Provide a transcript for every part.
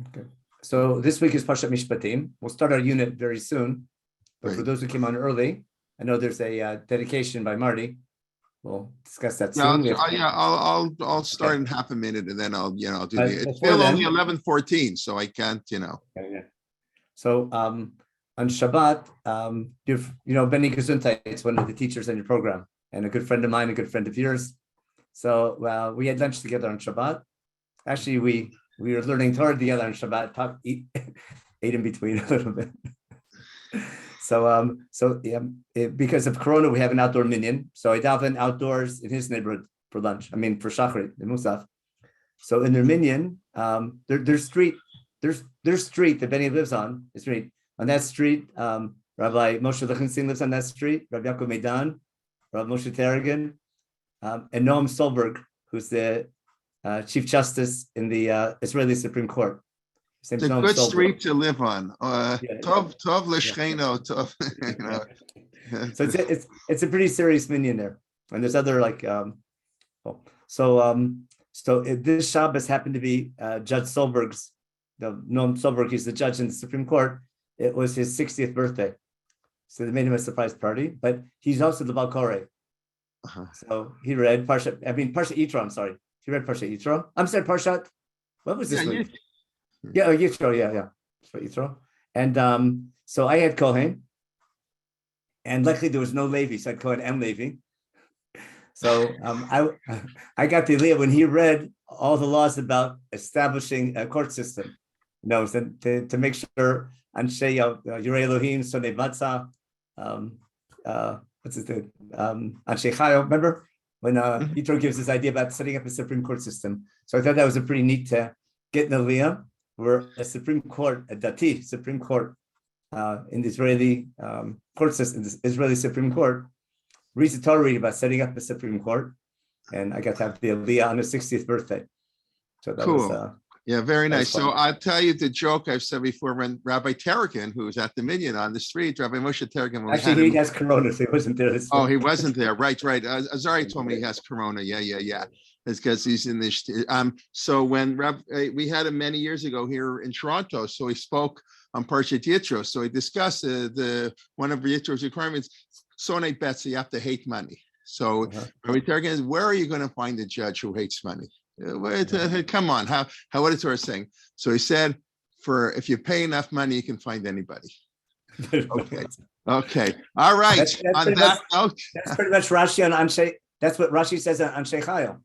Okay. So this week is Parshat Mishpatim. We'll start our unit very soon. But for those who came on early, I know there's a dedication by Marty. We'll discuss that soon. I'll start in half a minute, and then I'll do it's still only 11:14, so I can't, Okay, yeah. So on Shabbat, Benny Gesundheit is one of the teachers in your program, and a good friend of mine, a good friend of yours. So we had lunch together on Shabbat. Actually, we were learning Torah together on Shabbat. Ate in between a little bit. Because of Corona, we have an outdoor minyan. So I daven outdoors in his neighborhood for lunch. For Shachrit in Musaf. So in their minyan, their street that Benny lives on. The street on that street, Rabbi Moshe Lichtenstein lives on that street. Rabbi Yaakov Meidan, Rabbi Moshe Tarragon, and Noam Stolberg, who's the Chief Justice in the Israeli Supreme Court. It's a good street to live on. Tov l'shcheino, tov. So it's a pretty serious minyan there, and there's other this Shabbos happened to be Judge Stolberg's. Noam Stolberg, he's the judge in the Supreme Court. It was his 60th birthday, so they made him a surprise party. But he's also the Baal Koreh. So he read Parshat Yitro. I'm sorry, he read Parshat Yitro. I'm sorry, Parshat. What was this week? Yitro, Yitro. And so I had Kohen, and luckily there was no Levi, so I had Kohen and Levi. So I got the idea when he read all the laws about establishing a court system, to make sure Anshe Yirei Elohim, Sonei Matzah, what's his name? Anshe Chayo, remember? When Yitro gives his idea about setting up a Supreme Court system. So I thought that was a pretty neat to get in Aliyah, where a Supreme Court, a Dati Supreme Court in the Israeli court system, the Israeli Supreme Court, reads the Torah about setting up a Supreme Court, and I got to have the Aliyah on his 60th birthday. So that cool. was very nice. So I'll tell you the joke I've said before when Rabbi Tarragon, who was at the minyan on the street, Rabbi Moshe Tarragon. Actually, he has Corona, so he wasn't there. Oh, he wasn't there. Right. Azari told me he has Corona. Yeah. It's because he's in this. So when we had him many years ago here in Toronto, so he spoke on Parshat Yitro. So he discussed one of Yitro's requirements. Sonei Betsy, you have to hate money. So Rabbi Tarragon is, where are you going to find a judge who hates money? Come on, what is Torah saying? So he said, if you pay enough money, you can find anybody. Okay. All right. That's on that note, that's pretty much Rashi on Anshe. That's what Rashi says on Anshe Chayo.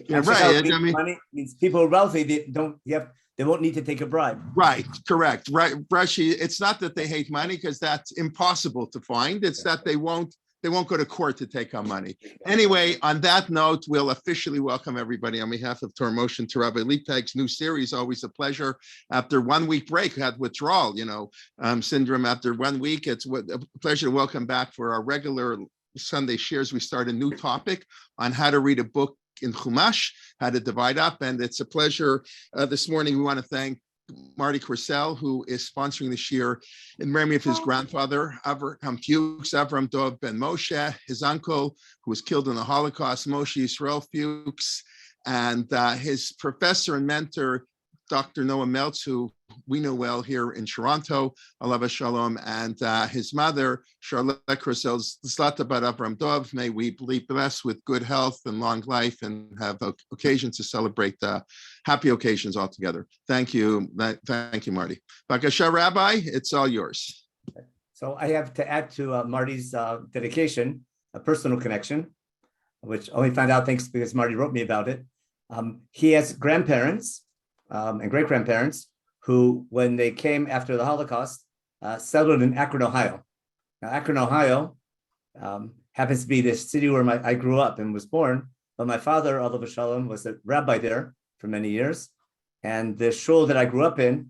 Right. Money means people are wealthy. They won't need to take a bribe. Right. Correct. Right. Rashi. It's not that they hate money, because that's impossible to find. It's that they won't go to court to take on money. Anyway, on that note, we'll officially welcome everybody on behalf of Torah Motion to Rabbi Leibtag's new series. Always a pleasure. After 1 week break, had withdrawal, syndrome after 1 week. It's a pleasure to welcome back for our regular Sunday shares. We start a new topic on how to read a book in Chumash, how to divide up. And it's a pleasure. This morning, we want to thank Marty Corsell, who is sponsoring this year in memory of his grandfather, Avraham Fuchs, Avram Dov ben Moshe, his uncle, who was killed in the Holocaust, Moshe Yisrael Fuchs, and his professor and mentor, Dr. Noah Meltz, who we know well here in Toronto, Alav Shalom, and his mother, Charlotte Corsell, Zlata Bar Avram Dov. May we be blessed with good health and long life and have occasions to celebrate happy occasions altogether. Thank you. Thank you, Marty. Bakasha Rabbi, it's all yours. So I have to add to Marty's dedication, a personal connection, which I only found out thanks because Marty wrote me about it. He has grandparents and great-grandparents who, when they came after the Holocaust, settled in Akron, Ohio. Now, Akron, Ohio happens to be the city where I grew up and was born, but my father, Alav Shalom, was a rabbi there for many years. And the shul that I grew up in,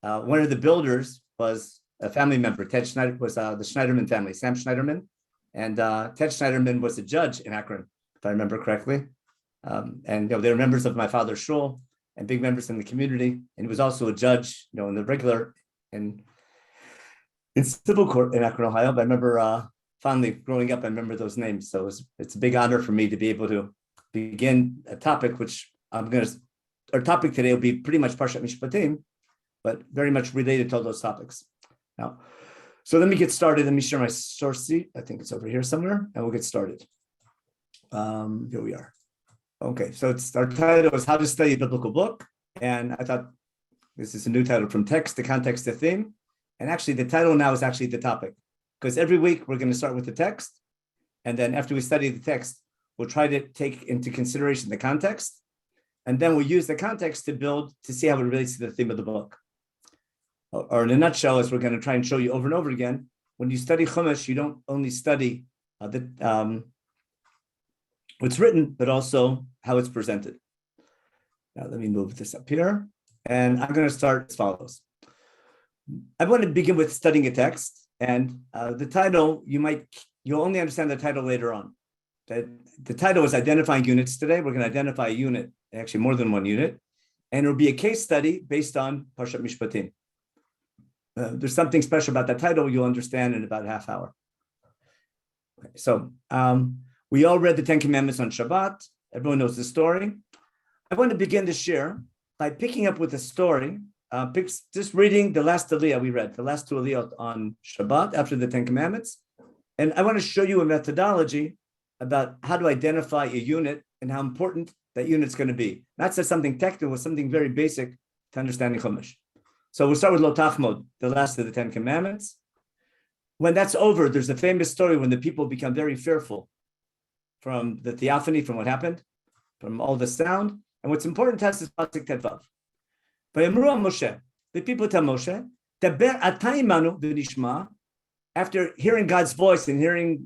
one of the builders was a family member. Ted Schneider was the Schneiderman family, Sam Schneiderman. And Ted Schneiderman was a judge in Akron, if I remember correctly. And they were members of my father's shul and big members in the community. And he was also a judge, in the regular in civil court in Akron, Ohio. But I remember fondly growing up, I remember those names. So it's a big honor for me to be able to begin a topic which I'm going to our topic today will be pretty much Parshat Mishpatim, but very much related to all those topics. Now, so let me get started. Let me share my source sheet. I think it's over here somewhere, and we'll get started. Here we are. Okay, so our title is How to Study a Biblical Book, and I thought this is a new title, From Text to Context to Theme, and actually the title now is actually the topic, because every week we're going to start with the text, and then after we study the text, we'll try to take into consideration the context, and then we'll use the context to see how it relates to the theme of the book. Or in a nutshell, as we're going to try and show you over and over again, when you study Chumash, you don't only study what's written, but also how it's presented. Now, let me move this up here. And I'm going to start as follows. I want to begin with studying a text. And the title, you'll only understand the title later on. The title is Identifying Units today. We're going to identify a unit, actually more than one unit. And it'll be a case study based on Parshat Mishpatim. There's something special about that title you'll understand in about a half hour. Okay, so we all read the Ten Commandments on Shabbat. Everyone knows the story. I want to begin to share by picking up with a story, just reading the last Aliyah we read, the last two Aliyot on Shabbat after the Ten Commandments. And I want to show you a methodology about how to identify a unit and how important that unit's going to be. Not just something technical, something very basic to understanding Chumash. So we'll start with Lo Tachmod, the last of the Ten Commandments. When that's over, there's a famous story when the people become very fearful from the theophany, from what happened, from all the sound. And what's important to us is Pasuk Tedvav. Vayamru Moshe, the people tell Moshe, Daber atay imanu v'nishma, after hearing God's voice and hearing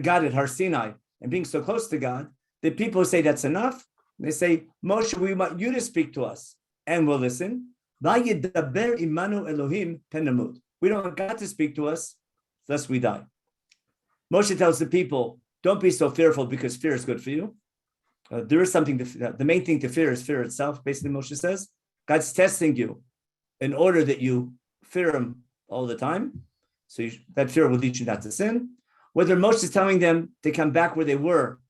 God at Har Sinai and being so close to God, the people say that's enough. They say, Moshe, we want you to speak to us, and we'll listen. Vayedaber imanu Elohim penamut. We don't want God to speak to us, lest we die. Moshe tells the people, don't be so fearful because fear is good for you. There is something, the main thing to fear is fear itself. Basically, Moshe says, God's testing you in order that you fear him all the time. So that fear will lead you not to sin. Whether Moshe is telling them to come back where they were,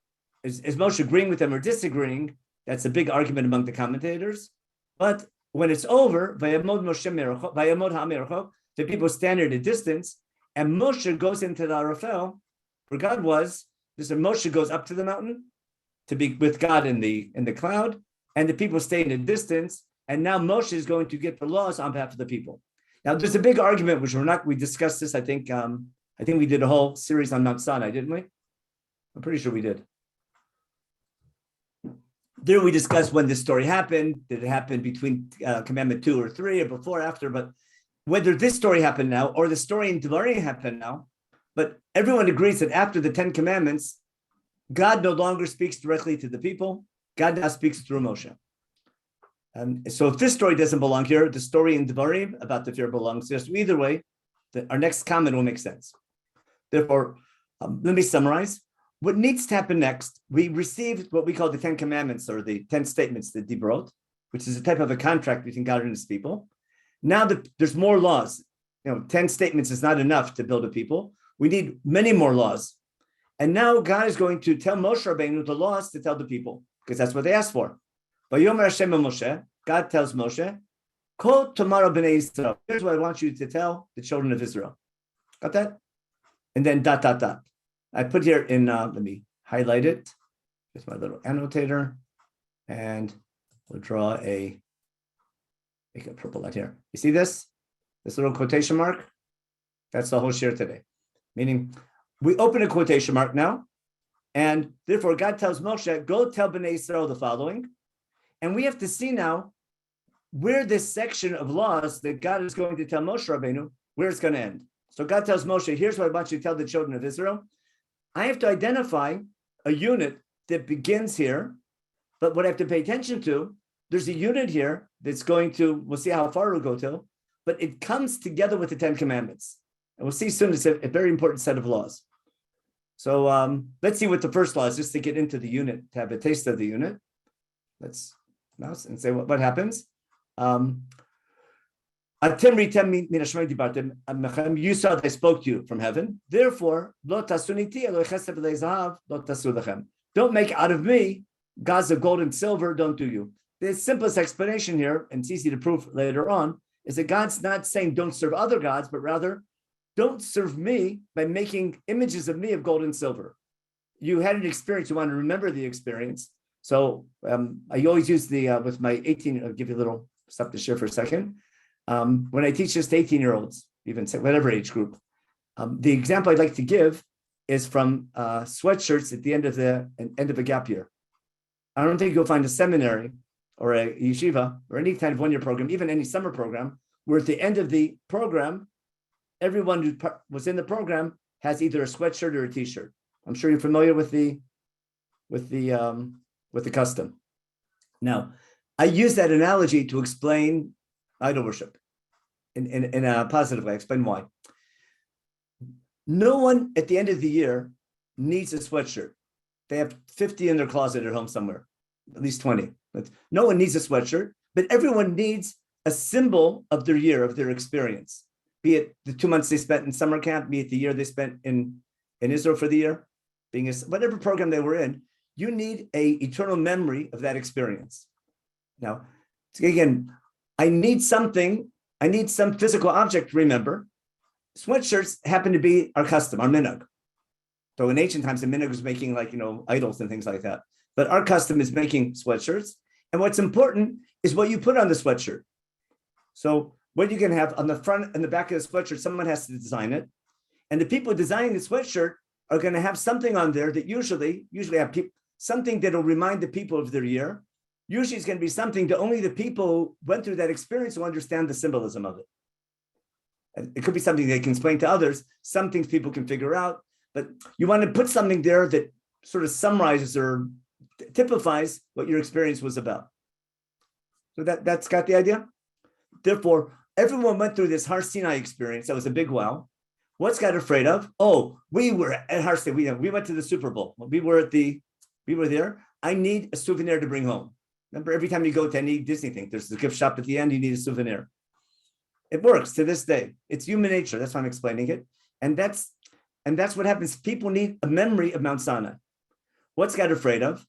is Moshe agreeing with them or disagreeing? That's a big argument among the commentators. But when it's over, Vayamod ha'merachok, the people stand at a distance, and Moshe goes into the Arafel, where God was. Moshe goes up to the mountain to be with God in the cloud, and the people stay in a distance. And now Moshe is going to get the laws on behalf of the people. Now, there's a big argument, which we discussed this. I think we did a whole series on Mount Sinai, didn't we? I'm pretty sure we did. There we discussed when this story happened. Did it happen between Commandment 2 or 3 or before, after? But whether this story happened now or the story in Devarim happened now, but everyone agrees that after the 10 Commandments, God no longer speaks directly to the people. God now speaks through Moshe. So if this story doesn't belong here, the story in Devarim about the fear belongs here. So either way, our next comment will make sense. Therefore, let me summarize. What needs to happen next, we received what we call the 10 Commandments, or the 10 statements, the Dibrot, which is a type of a contract between God and his people. Now that there's more laws, 10 statements is not enough to build a people. We need many more laws. And now God is going to tell Moshe Rabbeinu the laws to tell the people, because that's what they asked for. Vayomer Hashem Moshe, God tells Moshe, Kol tomorrow b'nei Yisrael. Here's what I want you to tell the children of Israel. Got that? And then ... I put here in, let me highlight it with my little annotator, and we'll make a purple light here. You see this? This little quotation mark? That's the whole share today. Meaning, we open a quotation mark now, and therefore God tells Moshe, go tell Bnei Israel the following. And we have to see now where this section of laws that God is going to tell Moshe Rabbeinu, where it's going to end. So God tells Moshe, here's what I want you to tell the children of Israel. I have to identify a unit that begins here, but what I have to pay attention to, there's a unit here that's going to, we'll see how far it'll go to, but it comes together with the 10 Commandments. And we'll see soon it's a very important set of laws. So let's see what the first law is, just to get into the unit, to have a taste of the unit. Let's mouse and say what happens. You saw that I spoke to you from heaven. Therefore, don't make out of me gods of gold and silver, don't do you. The simplest explanation here, and it's easy to prove later on, is that God's not saying don't serve other gods, but rather don't serve me by making images of me of gold and silver. You had an experience, you want to remember the experience. So I always use the, with my 18, I'll give you a little stuff to share for a second. When I teach just 18-year-olds, even whatever age group, the example I'd like to give is from sweatshirts at the end of a gap year. I don't think you'll find a seminary or a yeshiva or any kind of one-year program, even any summer program, where at the end of the program, everyone who was in the program has either a sweatshirt or a t-shirt. I'm sure you're familiar with the custom. Now, I use that analogy to explain idol worship in a positive way. I explain why. No one at the end of the year needs a sweatshirt. They have 50 in their closet at home somewhere, at least 20. But no one needs a sweatshirt, but everyone needs a symbol of their year, of their experience. Be it the 2 months they spent in summer camp, be it the year they spent in Israel for the year, whatever program they were in, you need an eternal memory of that experience. Now, again, I need some physical object to remember. Sweatshirts happen to be our custom, our minhag. So in ancient times, the minhag was making idols and things like that. But our custom is making sweatshirts. And what's important is what you put on the sweatshirt. So what you can have on the front and the back of the sweatshirt, someone has to design it. And the people designing the sweatshirt are going to have something on there that usually have something that will remind the people of their year. Usually it's going to be something that only the people who went through that experience will understand the symbolism of it. It could be something they can explain to others. Some things people can figure out, but you want to put something there that sort of summarizes or typifies what your experience was about. So that's got the idea. Therefore, everyone went through this Har Sinai experience. That was a big wow. What's God afraid of? Oh, we were at Har Sinai. We went to the Super Bowl. We were there. I need a souvenir to bring home. Remember, every time you go to any Disney thing, there's the gift shop at the end. You need a souvenir. It works to this day. It's human nature. That's why I'm explaining it. And that's what happens. People need a memory of Mount Sinai. What's God afraid of?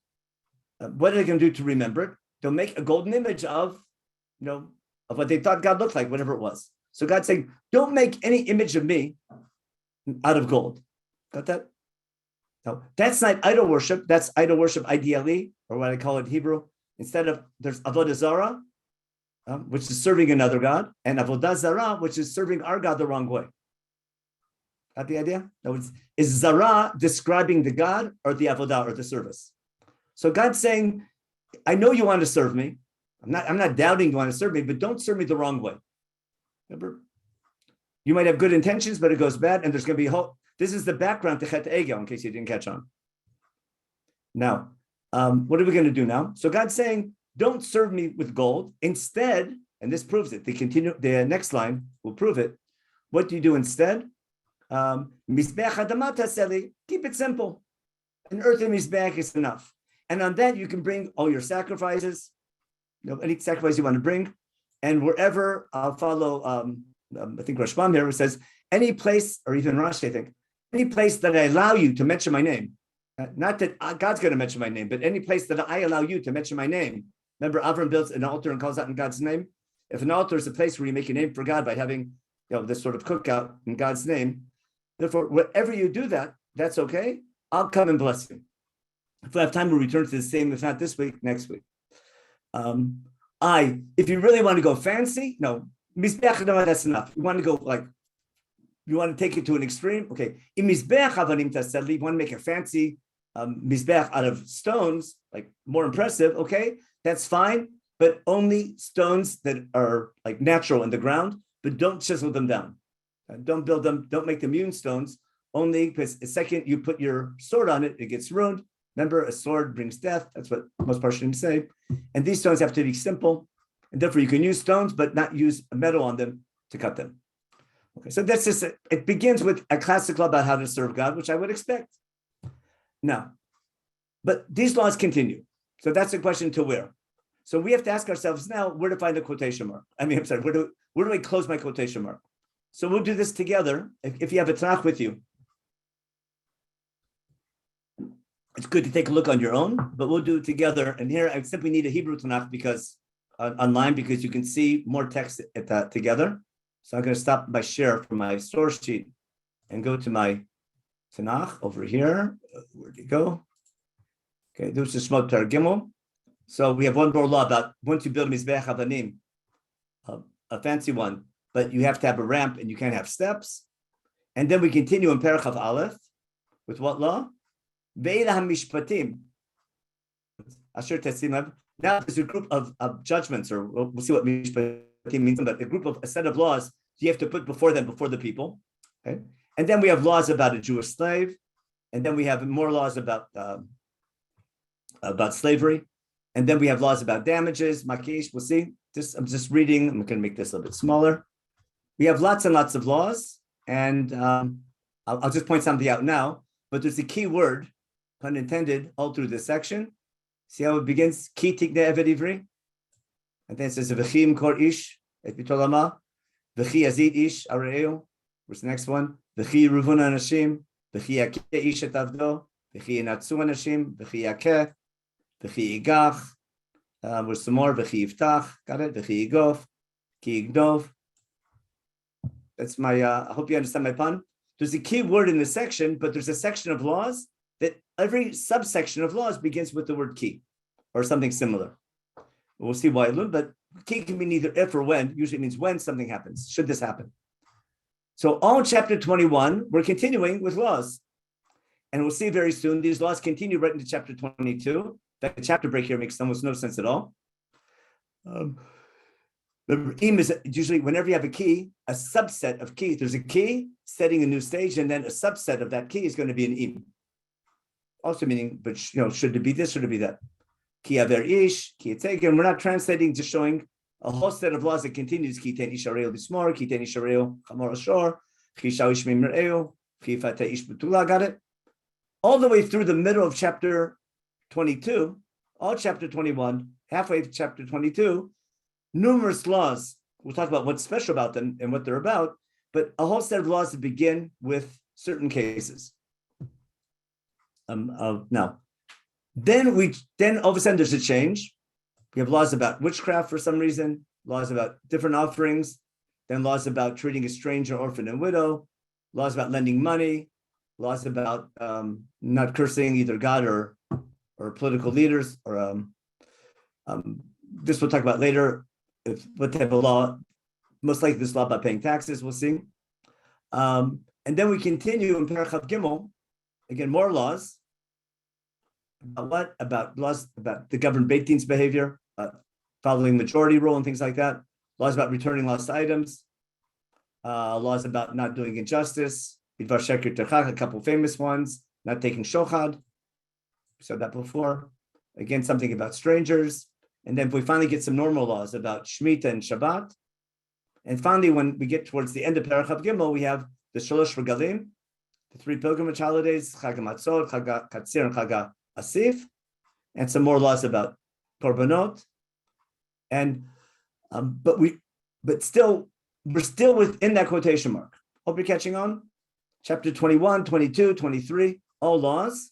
What are they going to do to remember it? They'll make a golden image of what they thought God looked like, whatever it was. So God's saying, don't make any image of me out of gold. Got that? No, that's not idol worship. That's idol worship ideally, or what I call it in Hebrew. Instead of, there's avodah zarah, which is serving another God, and avodah zarah, which is serving our God the wrong way. Got the idea? No, is zarah describing the God or the avodah or the service? So God's saying, I know you want to serve me. I'm not doubting you want to serve me, but don't serve me the wrong way. Remember, you might have good intentions, but it goes bad, and there's going to be hope. This is the background to Chet Egel, in case you didn't catch on. Now, what are we going to do now? So God's saying, don't serve me with gold. Instead, and this proves it, the next line will prove it. What do you do instead? Mizbeach adama taseli. Keep it simple. An earthen mizbeach is enough. And on that, you can bring all your sacrifices, any sacrifice you want to bring. And wherever, I'll follow, I think Rashbam here says, any place, or even Rashi, I think, any place that I allow you to mention my name. Not that God's going to mention my name, but any place that I allow you to mention my name. Remember, Avram builds an altar and calls out in God's name. If an altar is a place where you make a name for God by having this sort of cookout in God's name, therefore, wherever you do that, that's okay. I'll come and bless you. If we have time, we'll return to the same, if not this week, next week. If you really want to go fancy, no, that's enough. You want to go you want to take it to an extreme, okay. You want to make a fancy mizbeach out of stones, more impressive, okay, that's fine, but only stones that are natural in the ground, but don't chisel them down. Don't build them, don't make them hewn stones, only because the second you put your sword on it, it gets ruined. Remember, a sword brings death. That's what most Parshinim say. And these stones have to be simple. And therefore, you can use stones, but not use metal on them to cut them. Okay, so that's just it begins with a classic law about how to serve God, which I would expect. Now, but these laws continue. So that's the question to where. So we have to ask ourselves now where to find the quotation mark. Where do I close my quotation mark? So we'll do this together. If you have a Tanakh with you. it's good to take a look on your own, but we'll do it together. And here I simply need a Hebrew Tanakh because online, because you can see more text at that together. So I'm going to stop my share from my source sheet and go to my Tanakh over here. Where'd you go? Okay, this is Shmot Perek Gimel. So we have one more law about once you build a Mizbeach Avanim, a fancy one, but you have to have a ramp and you can't have steps. And then we continue in Perek Chav Aleph with what law? Ve'ila HaMishpatim. Asher Tesimav. Now there's a group of judgments, or we'll see what Mishpatim means, but a set of laws you have to put before the people. Okay? And then we have laws about a Jewish slave, and then we have more laws about slavery, and then we have laws about damages, makish. We'll see. I'm just reading. I'm going to make this a little bit smaller. We have lots and lots of laws, and I'll just point something out now. But there's a key word, pun intended, all through this section. See how it begins? Ki tikne eved ivri, and then it says v'chim kor ish et bitolama, v'chi yazid ish areu. Where's the next one? V'chi ruvun anashim, v'chi yakeh ish et avdo, v'chi natsu anashim, v'chi yakeh, v'chi igach. Where's some more? V'chi yiftach. Got it? V'chi yigof, ki yigdov. That's my. I hope you understand my pun. There's a key word in this section, but there's a section of laws that every subsection of laws begins with the word ki, or something similar. We'll see why, but ki can mean either if or when. Usually it means when something happens. Should this happen? So all chapter 21, we're continuing with laws. And we'll see very soon, these laws continue right into chapter 22. That chapter break here makes almost no sense at all. The im is usually whenever you have a key, a subset of key. There's a key setting a new stage, and then a subset of that key is going to be an im. Also meaning, but should it be this, should it be that? Ki aver ish, ki etzegen. We're not translating, just showing a whole set of laws that continues. Ki ten ish areo bismor, ki ten ish areo chamor ashor, ki shawish mimreo, ki fata ish betula. Got it? All the way through the middle of chapter 22, all chapter 21, halfway to chapter 22, numerous laws. We'll talk about what's special about them and what they're about, but a whole set of laws that begin with certain cases. Now, then all of a sudden there's a change. We have laws about witchcraft for some reason, laws about different offerings, then laws about treating a stranger, orphan, and widow, laws about lending money, laws about not cursing either God or political leaders, or this we'll talk about later. What type of law? Most likely this law about paying taxes. We'll see. And then we continue in Perek Chav Gimel. Again, more laws. About what? About laws about the governed Beit Din's behavior, following majority rule and things like that. Laws about returning lost items. Laws about not doing injustice. Bidvar sheker terchach, a couple famous ones. Not taking shochad. We said that before. Again, something about strangers. And then we finally get some normal laws about Shemitah and Shabbat. And finally, when we get towards the end of Perek Chav Gimel, we have the Shalosh Regalim, the three pilgrimage holidays, Chag HaMatzot, Chag HaKatzir, and Chag HaAsif, and some more laws about Korbanot. And we're still within that quotation mark. Hope you're catching on. Chapter 21, 22, 23, all laws.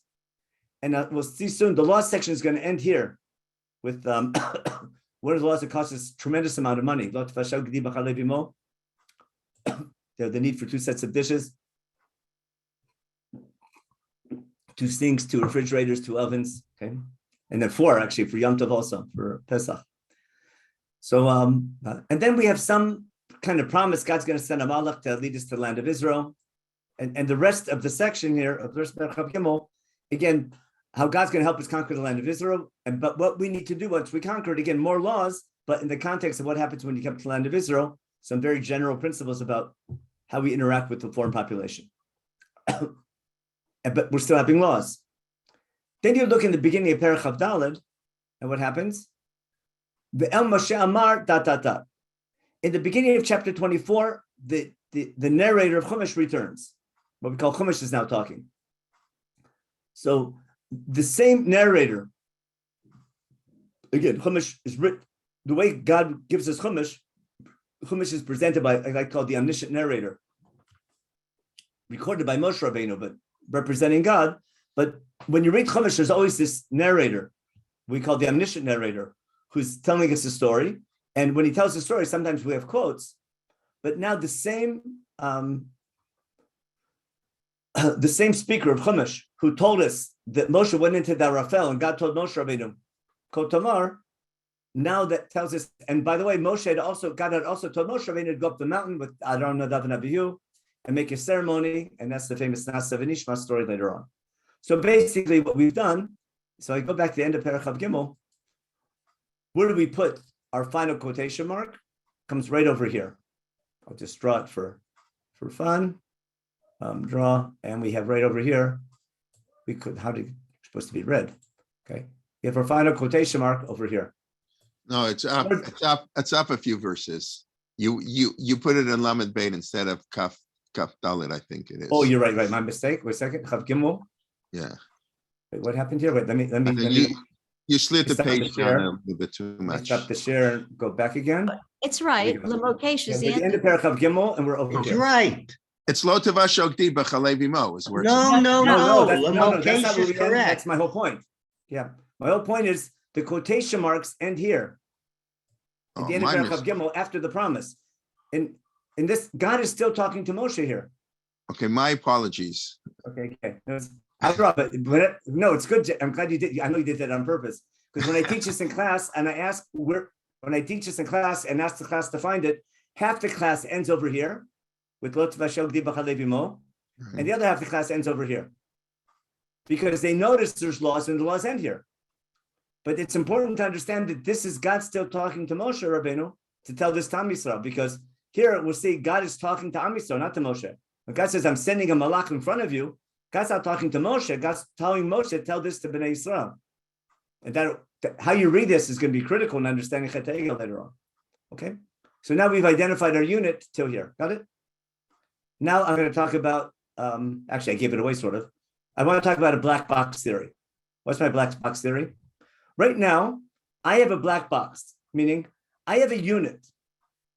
And we'll see soon, the law section is going to end here with one of the laws that costs us a tremendous amount of money. The need for 2 sets of dishes, 2 sinks, 2 refrigerators, 2 ovens, okay? And then 4 actually for Yom Tov also, for Pesach. So, and then we have some kind of promise God's going to send a malach to lead us to the land of Israel. And the rest of the section here, of the Perek Chav Gimel, again, how God's going to help us conquer the land of Israel, but what we need to do once we conquer it, again, more laws, but in the context of what happens when you come to the land of Israel, some very general principles about how we interact with the foreign population. But we're still having laws. Then you look in the beginning of Perek Chav Daled, and what happens? Ve'el Moshe Amar da. In the beginning of chapter 24, the narrator of Chumash returns. What we call Chumash is now talking. So the same narrator, again, Chumash is written, the way God gives us Chumash is presented by, I call the omniscient narrator, recorded by Moshe Rabbeinu, but representing God. But when you read Chumash, there's always this narrator, we call the omniscient narrator, who's telling us a story. And when he tells the story, sometimes we have quotes. But now the same speaker of Chumash who told us that Moshe went into the Raphael and God told Moshe Rabbeinu, Kotamar, now that tells us, and by the way, God had also told Moshe Rabbeinu to go up the mountain with Aaron, Nadav, and Abihu and make a ceremony, and that's the famous Nasa V'Nishma story later on. So basically what we've done, so I go back to the end of Perek Chav Gimel, where do we put our final quotation mark? Comes right over here. I'll just draw it for fun. Draw, and we have right over here. It's supposed to be red. Okay, we have our final quotation mark over here. No, it's up. It's up a few verses. You put it in Lamed Bein instead of Kaf Dalet, I think it is. Oh, you're right. My mistake. Wait a second. Chav Gimel. Yeah. Wait, what happened here? Wait, let me. You slid the page down a little bit too much. Stop the share and go back again. It's right. Lamokesh is the end of Perek Chav Gimel, and we're over It's here. right. It's Lo Tavash Ogdi B'Chalevi Mo is where it's No, No, that's not Lamokesh where is we end. correct. That's my whole point. Yeah, my whole point is the quotation marks end here. At the end of Perek Chav Gimel, after the promise. In this, God is still talking to Moshe here. Okay, my apologies. Okay. I draw, but no, it's good. I'm glad you did. I know you did that on purpose. Because when I teach this in class and ask the class to find it, half the class ends over here with Lot Vashel Gdi B'Chalevi Mo, and the other half of the class ends over here. Because they notice there's laws and the laws end here. But it's important to understand that this is God still talking to Moshe Rabbeinu to tell this to Am Yisrael, because here we'll see God is talking to Am Yisrael, not to Moshe. When God says, I'm sending a malach in front of you, God's not talking to Moshe. God's telling Moshe, tell this to Bnei Yisrael. And that how you read this is going to be critical in understanding Chet HaEgel later on. Okay? So now we've identified our unit till here. Got it? Now I'm going to talk about, actually I gave it away sort of. I want to talk about a black box theory. What's my black box theory? Right now, I have a black box, meaning I have a unit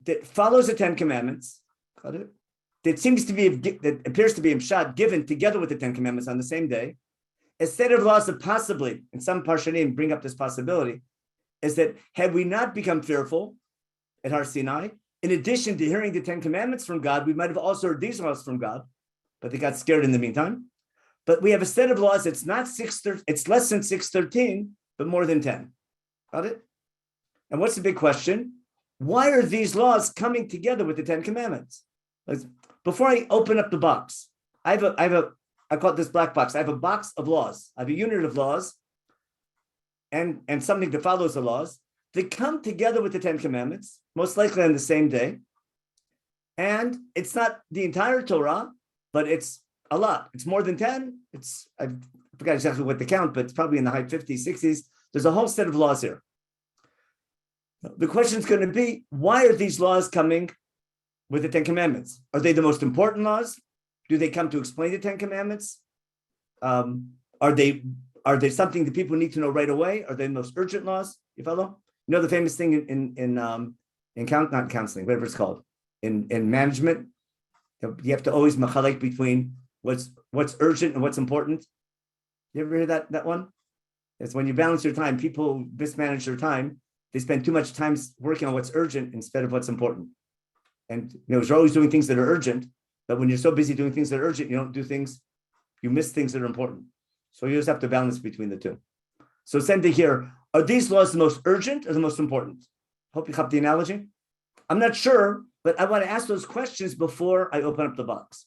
that follows the Ten Commandments, got it? That appears to be given together with the Ten Commandments on the same day. A set of laws that possibly, in some Parshanim, bring up this possibility, is that had we not become fearful at Har Sinai, in addition to hearing the Ten Commandments from God, we might have also heard these laws from God, but they got scared in the meantime. But we have a set of laws that's not it's less than 613, but more than 10. Got it? And what's the big question? Why are these laws coming together with the Ten Commandments? Before I open up the box, I call it this black box. I have a box of laws. I have a unit of laws and something that follows the laws. They come together with the Ten Commandments, most likely on the same day. And it's not the entire Torah, but it's a lot. It's more than 10. I forgot exactly what the count, but it's probably in the high 50s, 60s. There's a whole set of laws here. The question is going to be, why are these laws coming with the Ten Commandments? Are they the most important laws? Do they come to explain the Ten Commandments? Are they something that people need to know right away? Are they the most urgent laws? You follow? You know the famous thing in not counseling, whatever it's called, in management. You have to always machalek between what's urgent and what's important. You ever hear that one? It's when you balance your time, people mismanage their time. They spend too much time working on what's urgent instead of what's important. And you're always doing things that are urgent, but when you're so busy doing things that are urgent, you miss things that are important. So you just have to balance between the two. So same thing here. Are these laws the most urgent or the most important? Hope you caught the analogy. I'm not sure, but I want to ask those questions before I open up the box.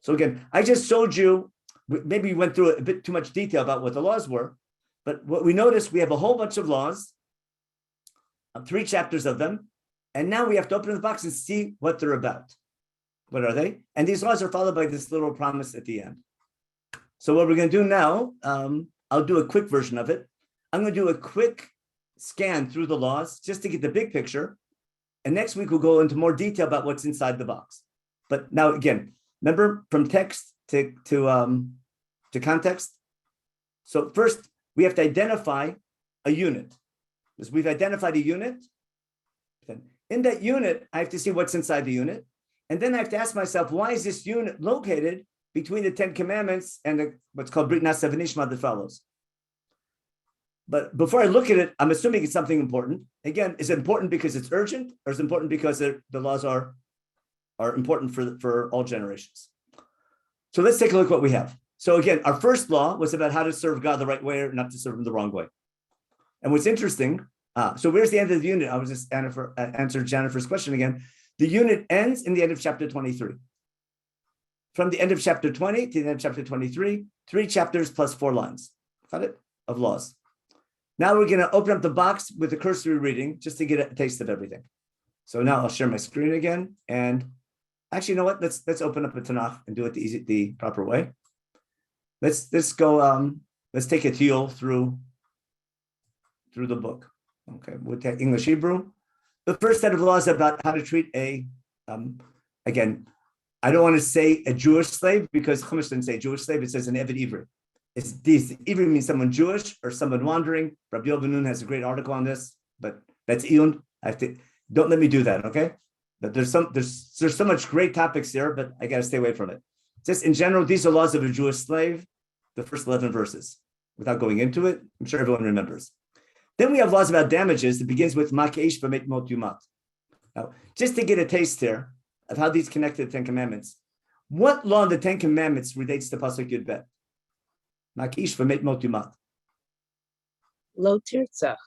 So again, I just showed you, maybe we went through a bit too much detail about what the laws were, but what we noticed, we have a whole bunch of laws, 3 chapters of them, and now we have to open the box and see what they're about. What are they? And these laws are followed by this little promise at the end. So what we're going to do now, I'll do a quick version of it. I'm going to do a quick scan through the laws just to get the big picture. And next week, we'll go into more detail about what's inside the box. But now, again, remember from text to context. So first, we have to identify a unit. Because we've identified a unit. In that unit, I have to see what's inside the unit. And then I have to ask myself, why is this unit located between the 10 commandments and what's called Brit Nasa V'Nishma that follows. But before I look at it, I'm assuming it's something important. Again, is it important because it's urgent, or is it important because the laws are important for all generations? So let's take a look at what we have. So again, our first law was about how to serve God the right way or not to serve him the wrong way. And what's interesting, so where's the end of the unit? I was just answer Jennifer's question again. The unit ends in the end of chapter 23. From the end of chapter 20 to the end of chapter 23, 3 chapters plus 4 lines. Got it? Of laws. Now we're going to open up the box with a cursory reading just to get a taste of everything. So now I'll share my screen again. And actually, you know what? Let's open up a Tanakh and do it the proper way. Let's go. Let's take a teal through the book. Okay, we'll take English Hebrew. The first set of laws about how to treat again, I don't want to say a Jewish slave because Chumash didn't say Jewish slave. It says an Eved Ivri. It's this Ivri means someone Jewish or someone wandering. Rabbi Yochanan has a great article on this, but that's Iyun. Don't let me do that, okay? But there's so much great topics here, but I got to stay away from it. Just in general, these are laws of a Jewish slave, the first 11 verses. Without going into it, I'm sure everyone remembers. Then we have laws about damages that begins with Mak'esh v'met mot yumat. Now, just to get a taste here of how these connect to the 10 Commandments, what law in the 10 Commandments relates to Pasuk Yud Bet? Mak'esh v'met mot yumat. Lo tirtzach.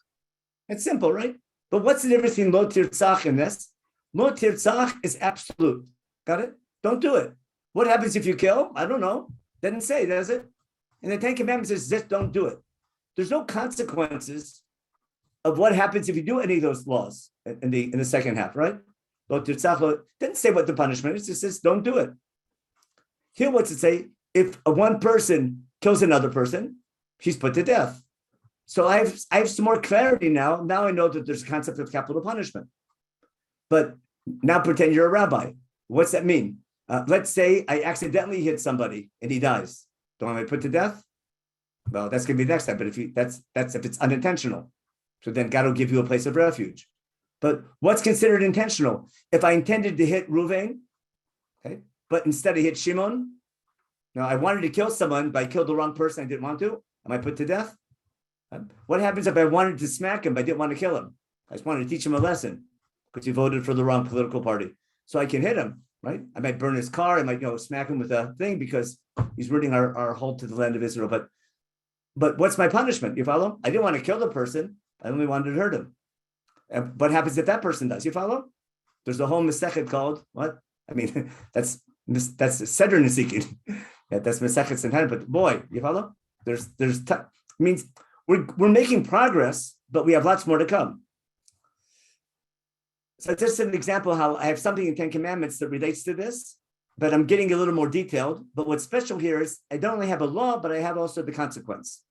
It's simple, right? But what's the difference between lo tirtzach and this? Lo tirtzach is absolute. Got it? Don't do it. What happens if you kill? I don't know. Doesn't say, does it? And the 10 Commandments says just don't do it. There's no consequences of what happens if you do any of those laws in the second half, right? Lo tirtzach didn't say what the punishment is. It says don't do it. Here, what's it say? If one person kills another person, he's put to death. So I have some more clarity now. Now I know that there's a concept of capital punishment. But now pretend you're a rabbi. What's that mean? Let's say I accidentally hit somebody and he dies. Don't I put to death? Well, that's going to be the next step. But if that's if it's unintentional, so then God will give you a place of refuge. But what's considered intentional? If I intended to hit Reuven, okay, but instead I hit Shimon. Now I wanted to kill someone, but I killed the wrong person. I didn't want to. Am I put to death? What happens if I wanted to smack him, but I didn't want to kill him? I just wanted to teach him a lesson because he voted for the wrong political party. So I can hit him, right? I might burn his car. I might, smack him with a thing because he's ruining our hold to the land of Israel. But what's my punishment? You follow? I didn't want to kill the person. I only wanted to hurt him. And what happens if that person does? You follow? There's a whole Masechet called what? I mean, that's Seder Nesikin. Yeah, that's Masechet Sanhedrin. But boy, you follow? Means we're making progress, but we have lots more to come. So just an example how I have something in 10 Commandments that relates to this, but I'm getting a little more detailed. But what's special here is I don't only have a law, but I have also the consequence.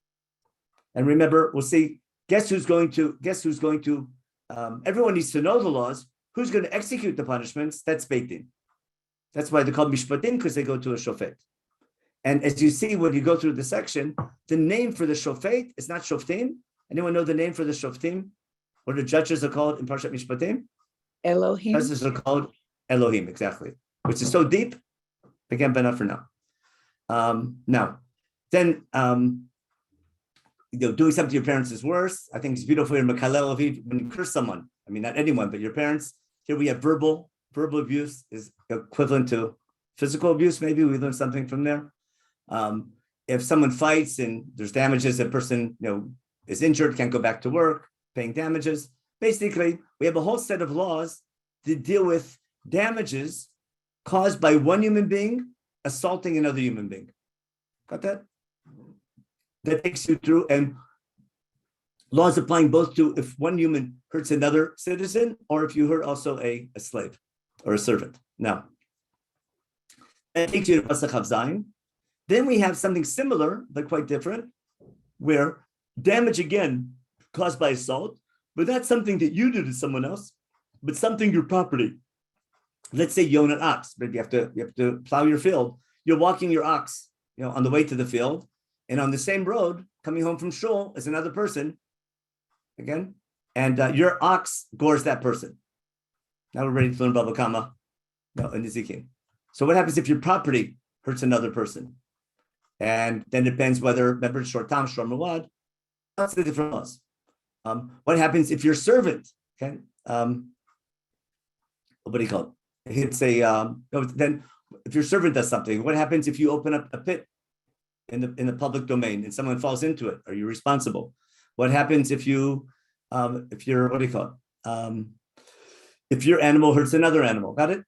And remember, we'll see, guess who's going to, everyone needs to know the laws. Who's going to execute the punishments? That's Beit Din. That's why they're called Mishpatim, because they go to a Shofet. And as you see, when you go through the section, the name for the Shofet is not Shoftim. Anyone know the name for the Shoftim? What the judges are called in Parshat Mishpatim? Elohim. Judges are called Elohim, exactly. Which is so deep. Again, but not for now. Doing something to your parents is worse. I think it's beautiful in Mekalel when you curse someone. I mean, not anyone, but your parents. Here we have verbal abuse is equivalent to physical abuse. Maybe we learned something from there. If someone fights and there's damages, a person is injured, can't go back to work, paying damages. Basically, we have a whole set of laws that deal with damages caused by one human being assaulting another human being. Got that? That takes you through, and laws applying both to if one human hurts another citizen or if you hurt also a slave or a servant. Now, that takes you to Pasach Chav Zayin. Then we have something similar, but quite different, where damage again caused by assault, but that's something that you do to someone else, but something your property. Let's say you own an ox, but you have to plow your field. You're walking your ox, on the way to the field, and on the same road, coming home from shul, is another person, again, and your ox gores that person. Now we're ready to learn Bava Kama, in Ezekiel. So what happens if your property hurts another person. And then it depends whether, remember, short tam, short mawad, that's the different laws. What happens if your servant, okay? What do you call it? It's a, then if your servant does something, what happens if you open up a pit in the public domain and someone falls into it? Are you responsible? What happens if you, if you're, what do you call it? If your animal hurts another animal, got it?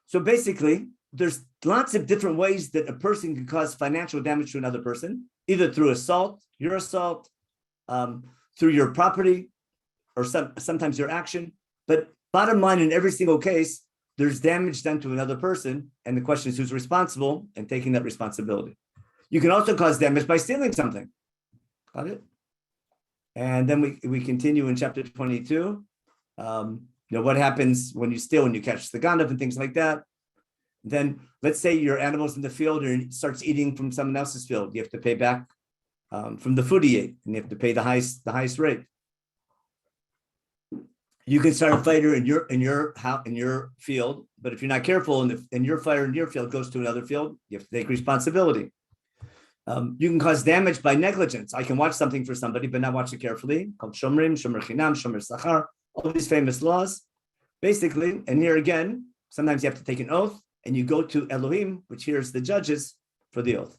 So basically, there's lots of different ways that a person can cause financial damage to another person, either through assault, your assault, through your property, or sometimes your action. But bottom line, in every single case, there's damage done to another person, and the question is who's responsible and taking that responsibility. You can also cause damage by stealing something. Got it? And then we continue in chapter 22. What happens when you steal and you catch the ganav and things like that. Then let's say your animal's in the field and it starts eating from someone else's field. You have to pay back from the food he ate, and you have to pay the highest rate. You can start a fire in your field, but if you're not careful and your fire in your field goes to another field, you have to take responsibility. You can cause damage by negligence. I can watch something for somebody, but not watch it carefully, called shomrim, shomer chinam, shomer sachar, all of these famous laws. Basically, and here again, sometimes you have to take an oath, and you go to Elohim, which hears the judges for the oath.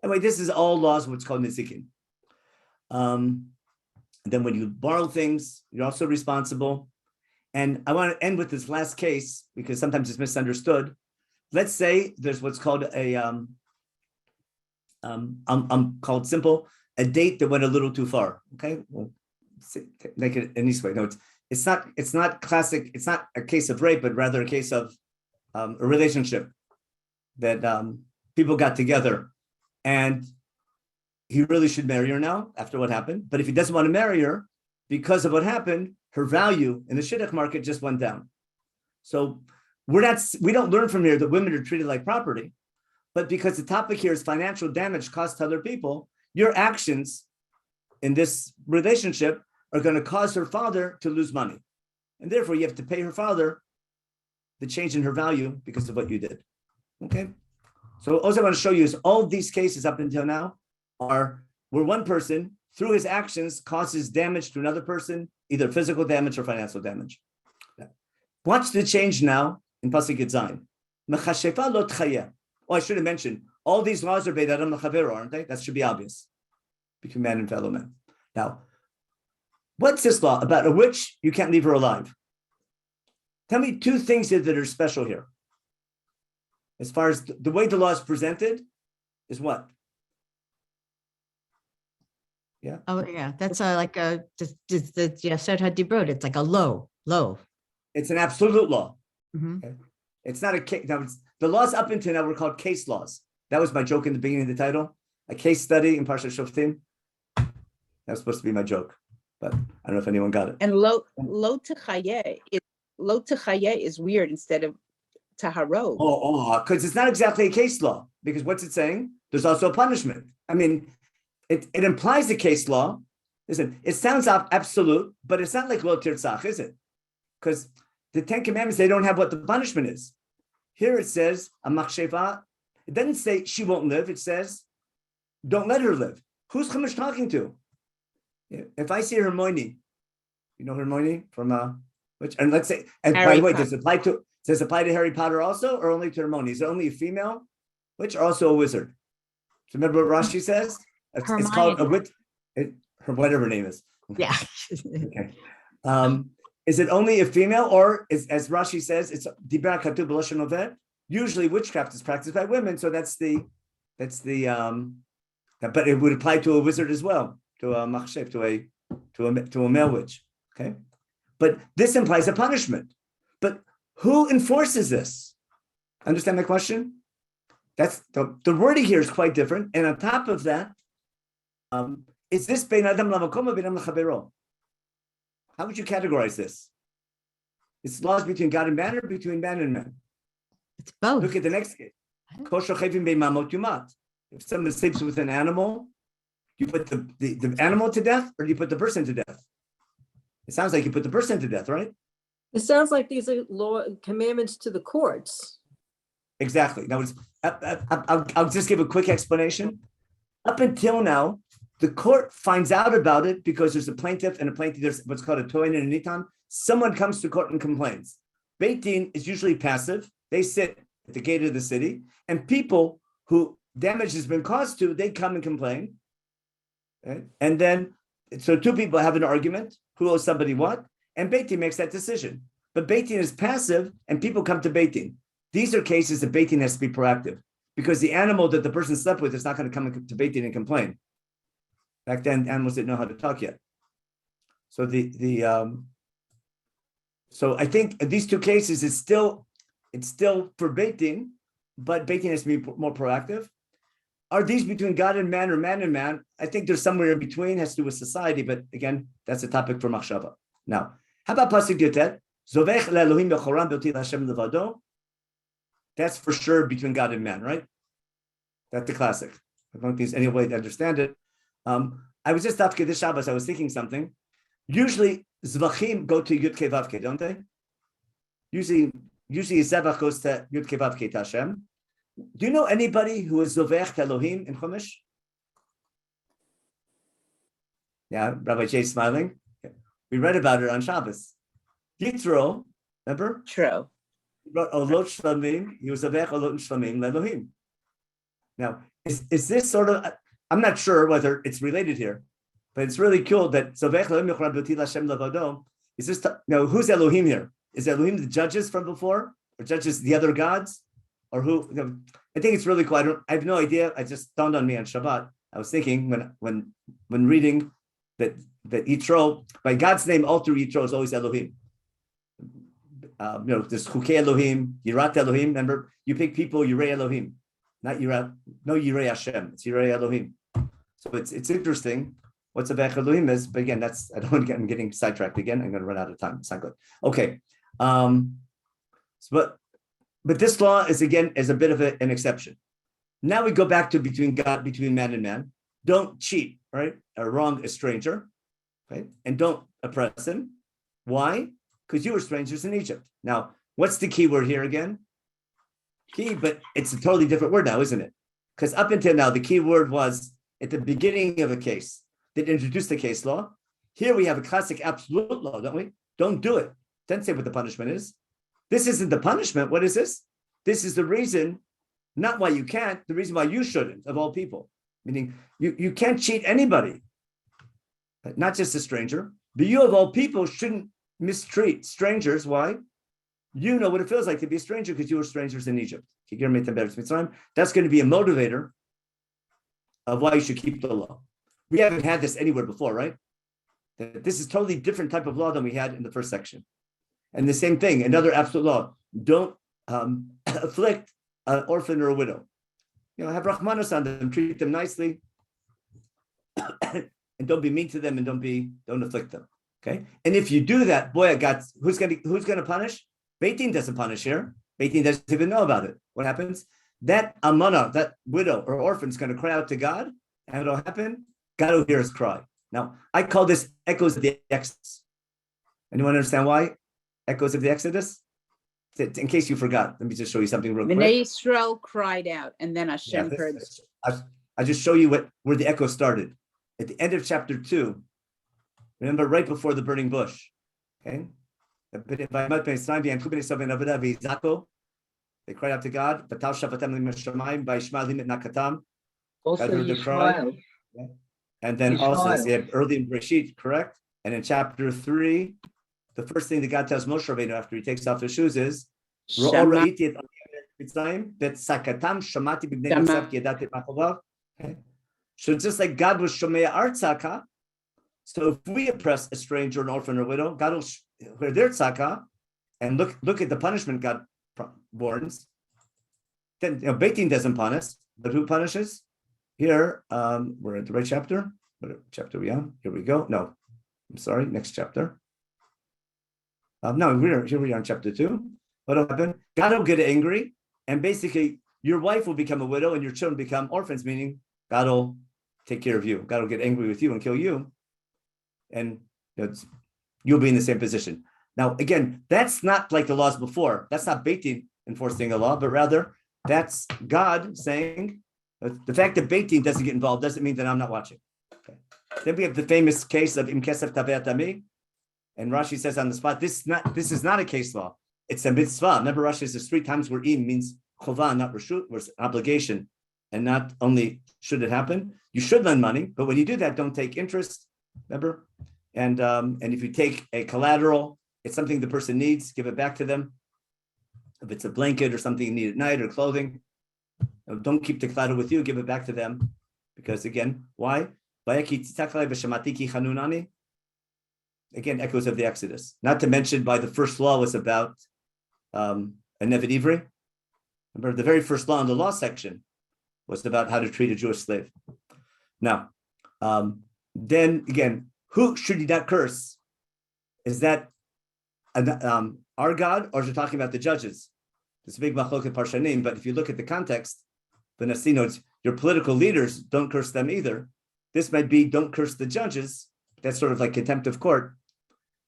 Anyway, this is all laws, what's called nizikin. Then when you borrow things, you're also responsible. And I want to end with this last case, because sometimes it's misunderstood. Let's say there's what's called a, called simple, a date that went a little too far. Okay, well, make it in this way. No, it's not classic. It's not a case of rape, but rather a case of a relationship that people got together, and he really should marry her now after what happened. But if he doesn't want to marry her because of what happened, her value in the shidduch market just went down. So we don't learn from here that women are treated like property, but because the topic here is financial damage caused to other people, your actions in this relationship are going to cause her father to lose money. And therefore you have to pay her father the change in her value because of what you did. Okay. So also I want to show you is all these cases up until now are where one person through his actions causes damage to another person, either physical damage or financial damage. Watch the change now in Pasuk Zayin. Mechashefa lo tchaya. Oh, I should have mentioned, all these laws are Beit Adam L'Chavero, aren't they? That should be obvious between man and fellow man. Now, what's this law about a witch? You can't leave her alive. Tell me two things that are special here. As far as the way the law is presented, is what? Yeah. Oh, yeah. That's like a, the Dibrot. It's like a low. It's an absolute law. Mm-hmm. Okay? It's not a case. Now, the laws up until now were called case laws. That was my joke in the beginning of the title. A case study in Parshat Shoftim. That was supposed to be my joke, but I don't know if anyone got it. And lo techhaye is weird instead of taharo. Because it's not exactly a case law. Because what's it saying? There's also a punishment. I mean, it implies a case law. Listen, it sounds absolute, but it's not like lo tirtzach, is it? Because the Ten Commandments, they don't have what the punishment is. Here it says, a machsheva. It doesn't say she won't live. It says, don't let her live. Who's Chumash talking to? If I see Hermione, you know Hermione from which, and let's say, and by the way, does it apply to Harry Potter also, or only to Hermione? Is it only a female, which are also a wizard? So remember what Rashi says? It's called a witch. Her whatever her name is. Yeah. Okay. Is it only a female, or is, as Rashi says, it's dibar katuv b'lashon oved? Usually, witchcraft is practiced by women, so that's the. But it would apply to a wizard as well, to a machshev, to a male witch. Okay, but this implies a punishment. But who enforces this? Understand my question? That's the wording here is quite different, and on top of that, is this bein adam lamakom or bein adam l'chavero? How would you categorize this? It's laws between God and man, or between man and man? It's both. Look at the next case. If someone sleeps with an animal, you put the animal to death, or do you put the person to death? It sounds like you put the person to death, right? It sounds like these are law commandments to the courts. Exactly. Now, I'll just give a quick explanation. Up until now, the court finds out about it because there's a plaintiff and a plaintiff. There's what's called a toin and a nitan. Someone comes to court and complains. Beit Din is usually passive. They sit at the gate of the city, and people who damage has been caused to, they come and complain. Okay? And then, so two people have an argument. Who owes somebody what? And Beit Din makes that decision. But Beit Din is passive, and people come to Beit Din. These are cases that Beit Din has to be proactive, because the animal that the person slept with is not going to come to Beit Din and complain. Back then, animals didn't know how to talk yet. So so I think these two cases, it's still for Beit Din, but Beit Din has to be more proactive. Are these between God and man or man and man? I think there's somewhere in between, has to do with society, but again, that's a topic for Machshava. Now, how about Pasuk Yotet? Zovech le'Elohim bechoram b'oti Hashem levado. That's for sure between God and man, right? That's the classic. I don't think there's any way to understand it. I was just after this Shabbos, I was thinking something. Usually, Zvachim go to Yud Kei Vav Kei, don't they? Usually Zevach goes to Yud Kei Vav Kei to Hashem. Do you know anybody who is Zovech Elohim in Chumash? Yeah, Rabbi Jay smiling. We read about it on Shabbos. Yitro, remember? True. He wrote Olot Shlamim. He was Zovech Olot Shlamim Lelohim. Now, is this sort of? I'm not sure whether it's related here, but it's really cool that Zovech Elohim Yochram B'Ti Lashem Levado. Is this? Who's Elohim here? Is Elohim the judges from before, or judges the other gods? Or who? I think it's really cool. I have no idea. It just dawned on me on Shabbat. I was thinking when reading that Yitro, by God's name, alter Yitro is always Elohim. There's Chukei Elohim, Yirat Elohim. Remember, you pick people, Yirei Elohim, not Yirat, no Yirei Hashem. It's Yirei Elohim. So it's interesting what Zevech Elohim is. But again, I'm getting sidetracked again. I'm going to run out of time. It's not good. Okay. But this law is a bit of an exception. Now we go back to between man and man. Don't cheat, right? Or wrong a stranger, right? And don't oppress him. Why? Because you were strangers in Egypt. Now, what's the key word here again? Key, but it's a totally different word now, isn't it? Because up until now, the key word was at the beginning of a case that introduced the case law. Here we have a classic absolute law, don't we? Don't do it. Doesn't say what the punishment is. This isn't the punishment. What is this? This is the reason, not why you can't, the reason why you shouldn't, of all people. Meaning, you can't cheat anybody, not just a stranger. But you, of all people, shouldn't mistreat strangers. Why? You know what it feels like to be a stranger because you were strangers in Egypt. That's going to be a motivator of why you should keep the law. We haven't had this anywhere before, right? This is totally different type of law than we had in the first section. And the same thing, another absolute law. Don't afflict an orphan or a widow. Have Rahmanos on them, treat them nicely, and don't be mean to them, and don't afflict them. Okay. And if you do that, boy, who's gonna punish? Beit Din doesn't punish here. Beit Din doesn't even know about it. What happens? That almana, that widow or orphan, is going to cry out to God, and what'll happen? God will hear his cry. Now, I call this echoes of the Exodus. Anyone understand why? Echoes of the Exodus? In case you forgot, let me just show you something real quick. Bnei Yisrael cried out, and then Hashem heard it. I just show you where the echo started. At the end of chapter 2, remember, right before the burning bush. Okay? They cried out to God. Also Yishmael. And then also they have early in Bereshit, correct? And in chapter 3, the first thing that God tells Moshe Rabbeinu after he takes off his shoes is, okay. So just like God was Shomea Artzaka, so if we oppress a stranger, an orphan, or widow, God will hear their tzaka, and look at the punishment God warns. Then Beit Din doesn't punish, but who punishes? Here, we're at the right chapter. What chapter are we on? Here we go. No, I'm sorry. Next chapter. No, here we are in chapter 2. What'll happen? God will get angry, and basically your wife will become a widow, and your children become orphans. Meaning God will take care of you. God will get angry with you and kill you, and you'll be in the same position. Now, again, that's not like the laws before. That's not Beit Din enforcing a law, but rather That's God saying, the fact that Beit Din doesn't get involved doesn't mean that I'm not watching. Okay. Then we have the famous case of Im Kesef Taveat Ami, and Rashi says on the spot, this is not a case law. It's a mitzvah. Remember, Rashi says 3 times where im means chovah, not reshut, where it's obligation, and not only should it happen. You should lend money, but when you do that, don't take interest. Remember, and if you take a collateral, it's something the person needs, give it back to them. If it's a blanket or something you need at night or clothing, don't keep the collateral with you, give it back to them. Because again, why? Again, echoes of the Exodus. Not to mention by the first law was about a Nevid Ivri. Remember, the very first law in the law section was about how to treat a Jewish slave. Now, then again, who should you not curse? Is that our God, or is it talking about the judges? It's a big machloket parshanim, but if you look at the context, the Nasinotes, your political leaders, don't curse them either. This might be don't curse the judges. That's sort of like contempt of court.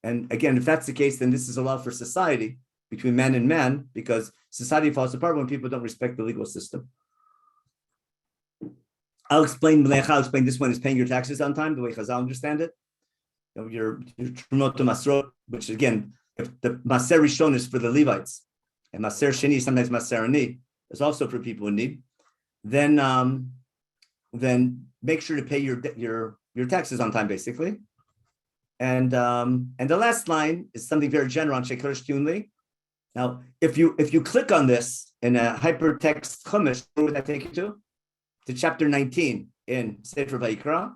And again, if that's the case, then this is a law for society between man and man, because society falls apart when people don't respect the legal system. I'll explain this one is paying your taxes on time, the way Chazal understand it. Your Trumot to Masrot, which again, if the Maser Rishon is for the Levites, and Maser Sheni, sometimes Maser Ani, is also for people in need, then make sure to pay your taxes on time, basically. And the last line is something very general on Shekodesh Tunli. Now, if you click on this in a hypertext chumash, where would that take you to? To chapter 19 in Sefer Vayikra.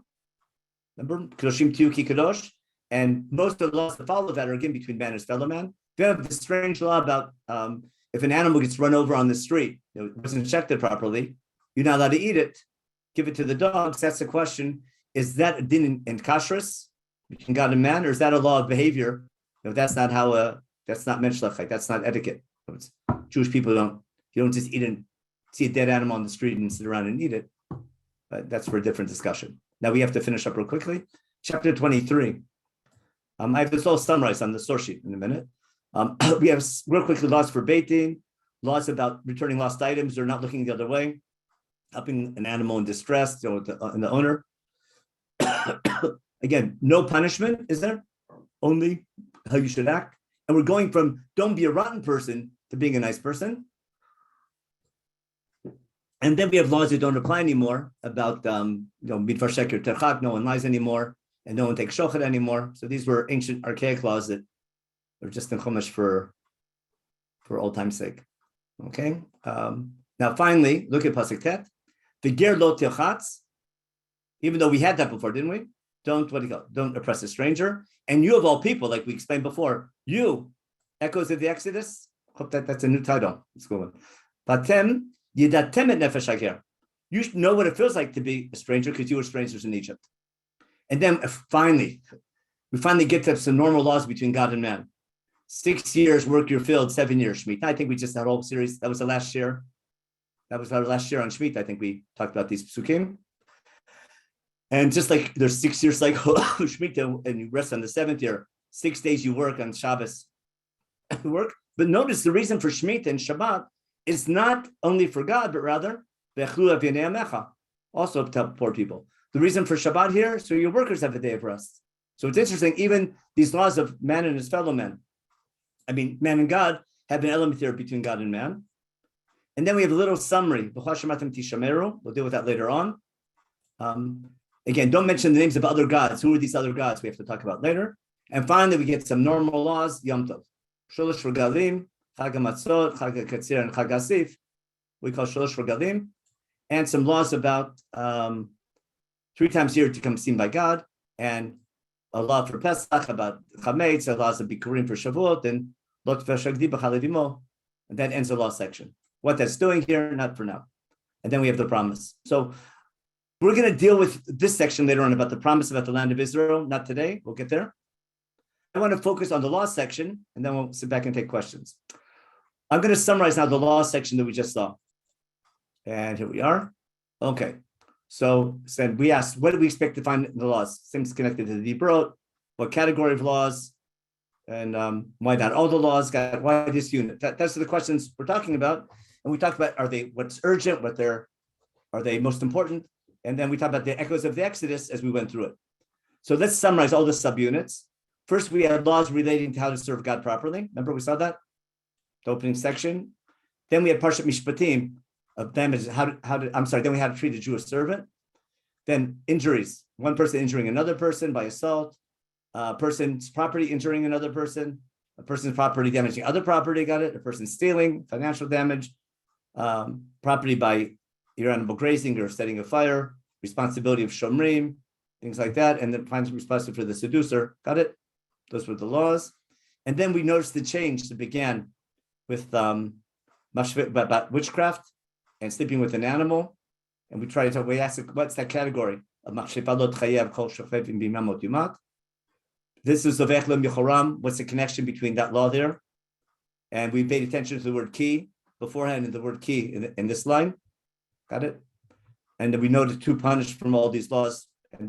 Remember, Kedoshim Tiyu Ki Kadosh, and most of the laws that follow that are again between man and his fellow man. We have this strange law about if an animal gets run over on the street, it wasn't checked it properly, you're not allowed to eat it. Give it to the dogs. That's the question. Is that a din in kashrus between God and man, or is that a law of behavior? That's not how. That's not menschlichkeit. That's not etiquette. Jewish people you don't just see a dead animal on the street and sit around and eat it. But that's for a different discussion. Now we have to finish up real quickly. Chapter 23. I have this all summarized on the source sheet in a minute. We have real quickly laws for Beit Din, laws about returning lost items or not looking the other way, helping an animal in distress, and the owner. Again, no punishment, is there? Only how you should act. And we're going from don't be a rotten person to being a nice person. And then we have laws that don't apply anymore about midvar sheker terchak, no one lies anymore, and no one takes shochet anymore. So these were ancient archaic laws that are just in chumash for old time's sake. Okay. Now finally, look at pasuk tet. The ger lo tilchatz. Even though we had that before, didn't we? Don't oppress a stranger. And you of all people, like we explained before, you, echoes of the Exodus. Hope that's a new title. Let's go on. Patem yidatem et nefesh hager. You know what it feels like to be a stranger because you were strangers in Egypt. And then we finally get to some normal laws between God and man. 6 years, work your field, 7 years, Shemitah. I think we just had a whole series. That was the last year. That was our last year on Shemitah. I think we talked about these psukim. And just like there's 6 years like Shemitah, and you rest on the 7th year, 6 days you work on Shabbos. Work. But notice the reason for Shemitah and Shabbat is not only for God, but rather also to help poor people. The reason for Shabbat here, so your workers have a day of rest. So it's interesting, even these laws of man and his fellow man. I mean, man and God have an element here between God and man. And then we have a little summary. We'll deal with that later on. Again, don't mention the names of other gods. Who are these other gods? We have to talk about later. And finally, we get some normal laws. Yom Tov, Sholosh Regalim, Chag HaMatzot, Chag HaKatzir, and Chag HaSif. We call Sholosh Regalim, and some laws about 3 times a year to come seen by God, and a law for Pesach about Chametz, a law of Bikurim for Shavuot, and Lot V'Shagdi B'Chalevimo. And that ends the law section. What that's doing here, not for now. And then we have the promise. So we're going to deal with this section later on about the promise about the land of Israel. Not today. We'll get there. I want to focus on the law section, and then we'll sit back and take questions. I'm going to summarize now the law section that we just saw. And here we are. Okay. So we asked, what do we expect to find in the laws? Things connected to the Dibrot, what category of laws, and why not all the laws, why this unit? That's the questions we're talking about. And we talked about what's urgent, are they most important? And then we talked about the echoes of the Exodus as we went through it. So let's summarize all the subunits. First, we had laws relating to how to serve God properly. Remember, we saw that? The opening section. Then we had Parshat Mishpatim of damages. Then we had to treat a Jewish servant. Then injuries. One person injuring another person by assault. A person's property injuring another person. A person's property damaging other property, got it? A person stealing, financial damage. Property by ironical grazing or setting a fire. Responsibility of shomrim. Things like that. And then finally responsible for the seducer. Got it? Those were the laws. And then we noticed the change that began with about witchcraft and sleeping with an animal. And we tried to we asked what's that category of this is what's the connection between that law there? And we paid attention to the word key beforehand and the word key in this line. Got it? And then we noted to punish from all these laws. And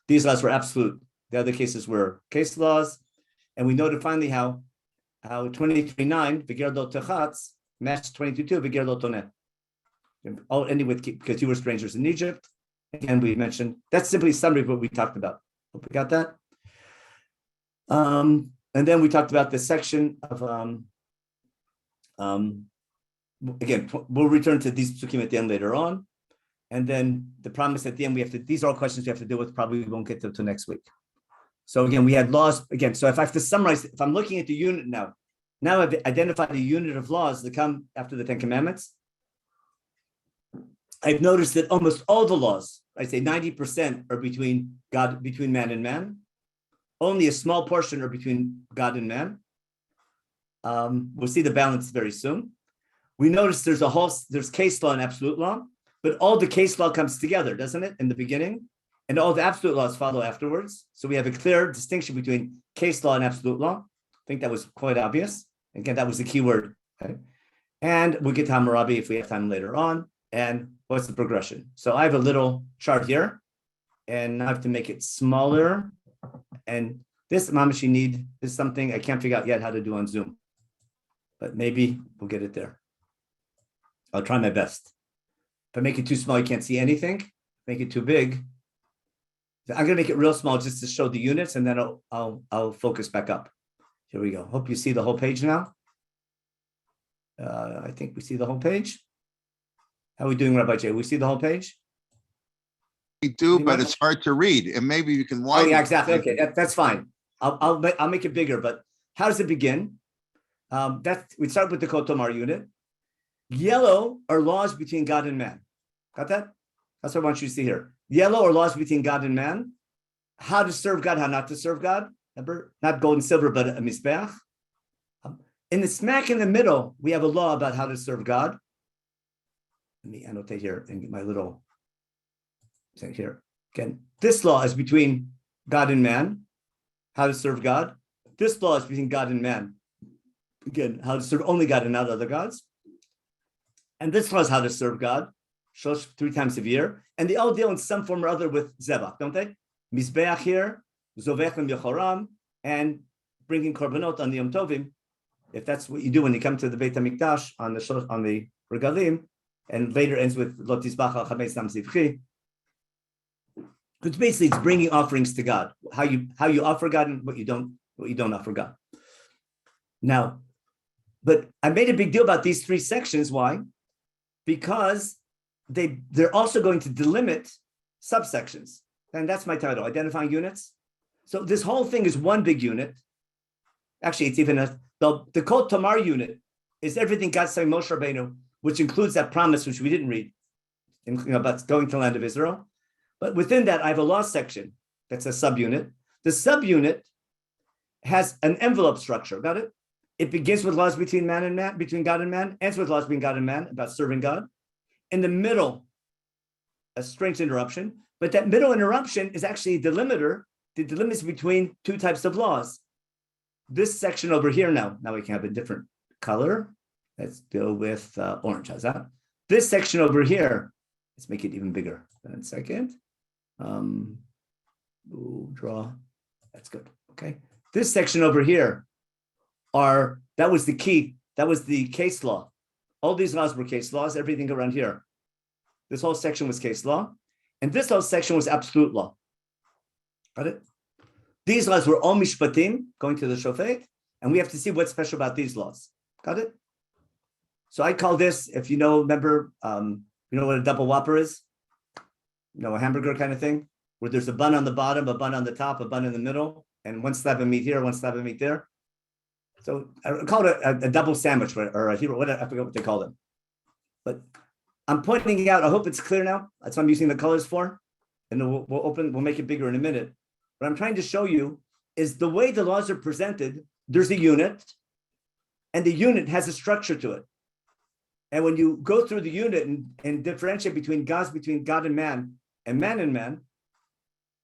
these laws were absolute. The other cases were case laws. And we noted finally how 23:9 V'ger techatz matched 22:2 V'ger toneh. All ending with because you were strangers in Egypt. Again, we mentioned that's simply a summary of what we talked about. Hope we got that. And then we talked about the section of again, we'll return to these psukim at the end later on. And then the promise at the end, these are all questions we have to deal with. Probably we won't get to next week. So again, we had laws again. So if I have to summarize, if I'm looking at the unit now I've identified a unit of laws that come after the Ten Commandments. I've noticed that almost all the laws, I say 90% are between man and man. Only a small portion are between God and man. We'll see the balance very soon. We notice there's case law and absolute law, but all the case law comes together, doesn't it, in the beginning? And all the absolute laws follow afterwards. So we have a clear distinction between case law and absolute law. I think that was quite obvious. Again, that was the key word. Okay? And we'll get to Hammurabi if we have time later on. And what's the progression? So I have a little chart here, and I have to make it smaller. And this mamashi need is something I can't figure out yet how to do on Zoom, but maybe we'll get it there. I'll try my best. If I make it too small, you can't see anything. Make it too big. I'm gonna make it real small just to show the units, and then I'll focus back up. Here we go. Hope you see the whole page now. I think we see the whole page. How are we doing, Rabbi Jay? We see the whole page? We do, but it's hard to read. And maybe you can widen. Oh, yeah, exactly. Okay, that's fine. I'll make it bigger. But how does it begin? We start with the Kotomar unit. Yellow are laws between God and man. Got that? That's what I want you to see here. Yellow are laws between God and man. How to serve God, how not to serve God. Remember, not gold and silver, but a mizbeach. In the smack in the middle, we have a law about how to serve God. Let me annotate here and get my little thing here. Again, this law is between God and man, how to serve God. This law is between God and man. Again, how to serve only God and not other gods. And this law is how to serve God, 3 times a year. And they all deal in some form or other with zebach, don't they? Mizbeach here, zovech and yechoram, and bringing korbanot on the Yom Tovim. If that's what you do when you come to the Beit HaMikdash on the regalim, and later ends with Lo Tizbach al Chametz Nam Zivchi. Which basically it's bringing offerings to God, how you offer God and what you don't offer God. Now, but I made a big deal about these 3 sections. Why? Because they're also going to delimit subsections, and that's my title: identifying units. So this whole thing is one big unit. Actually, it's even the Kol Tamar unit is everything God saying Moshe Rabbeinu, which includes that promise which we didn't read, about going to the land of Israel. But within that, I have a law section that's a subunit. The subunit has an envelope structure. Got it? It begins with laws between man and man, between God and man, ends with laws between God and man about serving God. In the middle, a strange interruption, but that middle interruption is actually a delimiter that delimits between 2 types of laws. This section over here now we can have a different color. Let's go with orange. How's that? This section over here, let's make it even bigger. 1 second. Draw. That's good. Okay. This section over here that was the key. That was the case law. All these laws were case laws, everything around here. This whole section was case law. And this whole section was absolute law. Got it? These laws were all mishpatim, going to the shofet, and we have to see what's special about these laws. Got it? So I call this, if you know, remember, you know what a double whopper is? You know, a hamburger kind of thing, where there's a bun on the bottom, a bun on the top, a bun in the middle, and one slab of meat here, one slab of meat there. So I call it a double sandwich or a hero, whatever, I forget what they call them. But I'm pointing out, I hope it's clear now. That's what I'm using the colors for. And then we'll make it bigger in a minute. What I'm trying to show you is the way the laws are presented, there's a unit, and the unit has a structure to it. And when you go through the unit and differentiate between God and man,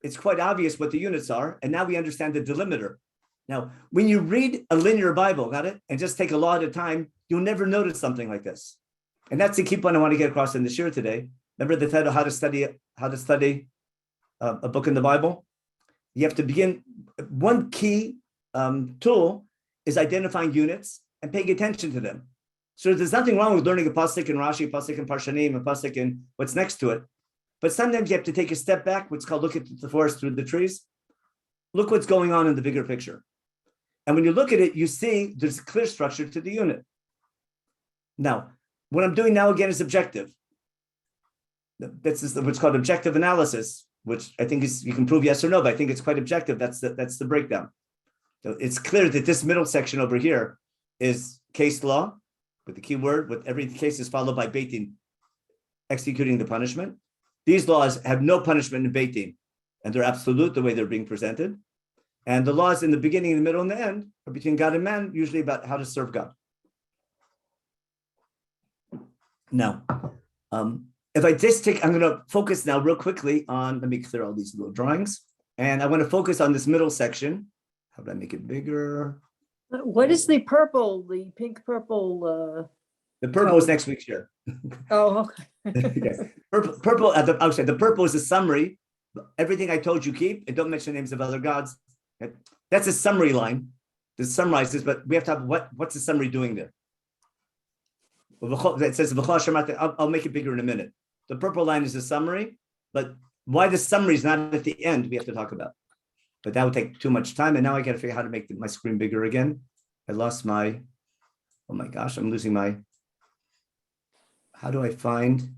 it's quite obvious what the units are. And now we understand the delimiter. Now, when you read a linear Bible, got it, and just take a law at a time, you'll never notice something like this. And that's the key point I want to get across in the shir today. Remember the title, how to study a book in the Bible? You have to begin. One key tool is identifying units and paying attention to them. So there's nothing wrong with learning a pasuk in Rashi, a pasuk in Parshanim, a pasuk in what's next to it. But sometimes you have to take a step back, what's called look at the forest through the trees. Look what's going on in the bigger picture. And when you look at it, you see there's a clear structure to the unit. Now, what I'm doing now again is objective. This is what's called objective analysis, which I think is, you can prove yes or no, but I think it's quite objective. That's the breakdown. So it's clear that this middle section over here is case law, with the key word, with every case is followed by Beit Din, executing the punishment. These laws have no punishment in Beit Din, and they're absolute the way they're being presented. And the laws in the beginning, the middle, and the end are between God and man, usually about how to serve God. Now, if I just take, I'm going to focus now real quickly on, let me clear all these little drawings. And I want to focus on this middle section. How do I make it bigger? What is the pink purple? The purple is next week's year. Oh, okay. Yes. Purple at the outside. The purple is a summary. Everything I told you keep, and don't mention names of other gods. That's a summary line. That summarizes, but we have to have what's the summary doing there? It says, I'll make it bigger in a minute. The purple line is a summary, but why the summary is not at the end, we have to talk about. But that would take too much time. And now I got to figure out how to make my screen bigger again. I lost my, oh my gosh, I'm losing my, how do I find,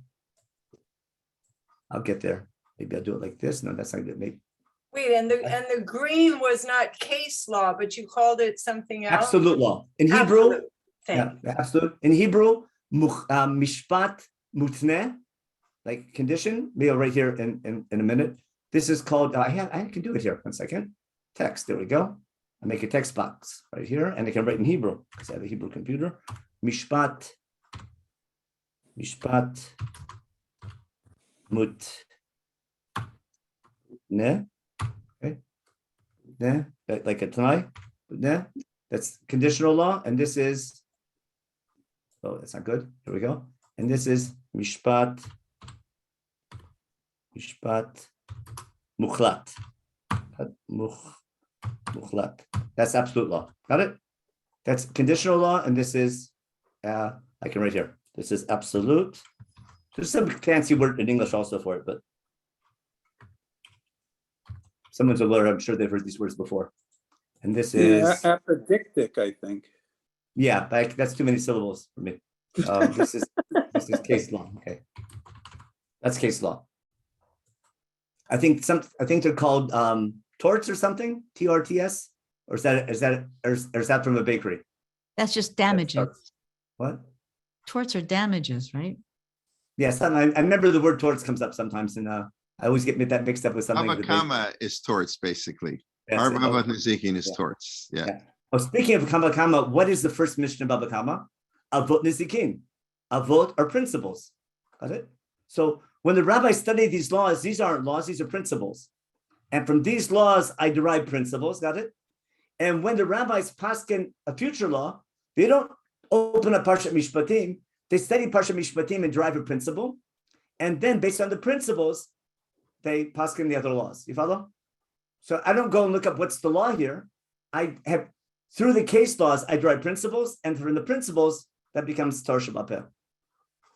I'll get there. Maybe I'll do it like this. No, that's not good. Maybe. Wait, and the green was not case law, but you called it something else? Absolute law. In Hebrew, Absolute. yeah, absolute. In Hebrew, mishpat mutneh, like condition. We'll right here in a minute. This is called, I can do it here. 1 second. Text, there we go. I make a text box right here, and I can write in Hebrew, because I have a Hebrew computer. Mishpat mutneh. Okay. Ne, like a tanai. Ne, that's conditional law, and this is, oh, that's not good. Here we go. And this is mishpat mukhlat. Mukhlat. That's absolute law. Got it? That's conditional law, and this is, I can write here. This is absolute. There's some fancy word in English also for it, but someone's a lawyer. I'm sure they've heard these words before. And this is apodictic, I think. Yeah, that's too many syllables for me. This is case law. Okay, that's case law. I think they're called torts or something. TRTS, or is that from a bakery? That's just damages. What? Torts are damages, right? Yes, I remember the word torts comes up sometimes, and I always get that mixed up with something. Kama is torts, basically. Yes, Arbavat Nizikin is torts. Yeah. Oh, speaking of Kama, what is the first mission of Baba Kama? Avot Nizikin. Avot are principles. Got it? So when the rabbis study these laws, these aren't laws, these are principles. And from these laws, I derive principles. Got it? And when the rabbis paskin a future law, they don't open up Parshat Mishpatim. They study Parshat Mishpatim and derive a principle. And then based on the principles, they paskin the other laws. You follow? So I don't go and look up what's the law here. I have, through the case laws, I derive principles, and from the principles, that becomes Torah Shabbat.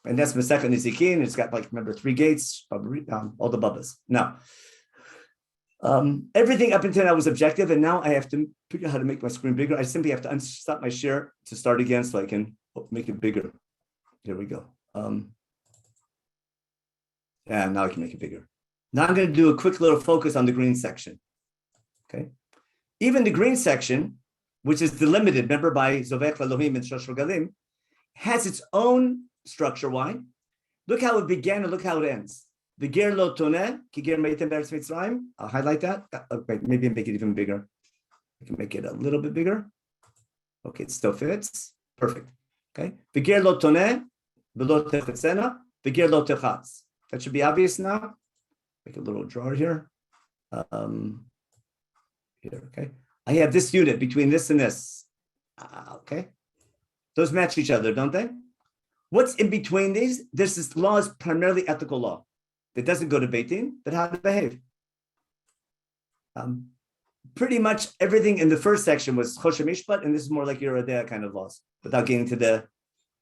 And that's Masechet Nizikin. It's got, like, remember, 3 gates, all the bubbas. Now, everything up until now was objective, and now I have to figure out how to make my screen bigger. I simply have to stop my share to start again so I can make it bigger. There we go. Yeah, now I can make it bigger. Now I'm going to do a quick little focus on the green section. Okay. Even the green section, which is delimited, remember, by Zovech Elohim and Shosh Galim, has its own structure. Why? Look how it began and look how it ends. The ger lo toneh, ki ger meitem be'eretz Mitzrayim. I'll highlight that. Okay, maybe make it even bigger. I can make it a little bit bigger. Okay, it still fits. Perfect. Okay. The ger lo toneh, v'lo techetzena, the ger lo techatz. That should be obvious now. Make a little drawer here. Here, okay. I have this unit between this and this. Okay. Those match each other, don't they? What's in between these? This law is primarily ethical law. It doesn't go to Beit Din, but how to behave. Pretty much everything in the first section was Choshen Mishpat, and this is more like Yerodea kind of laws, without getting to the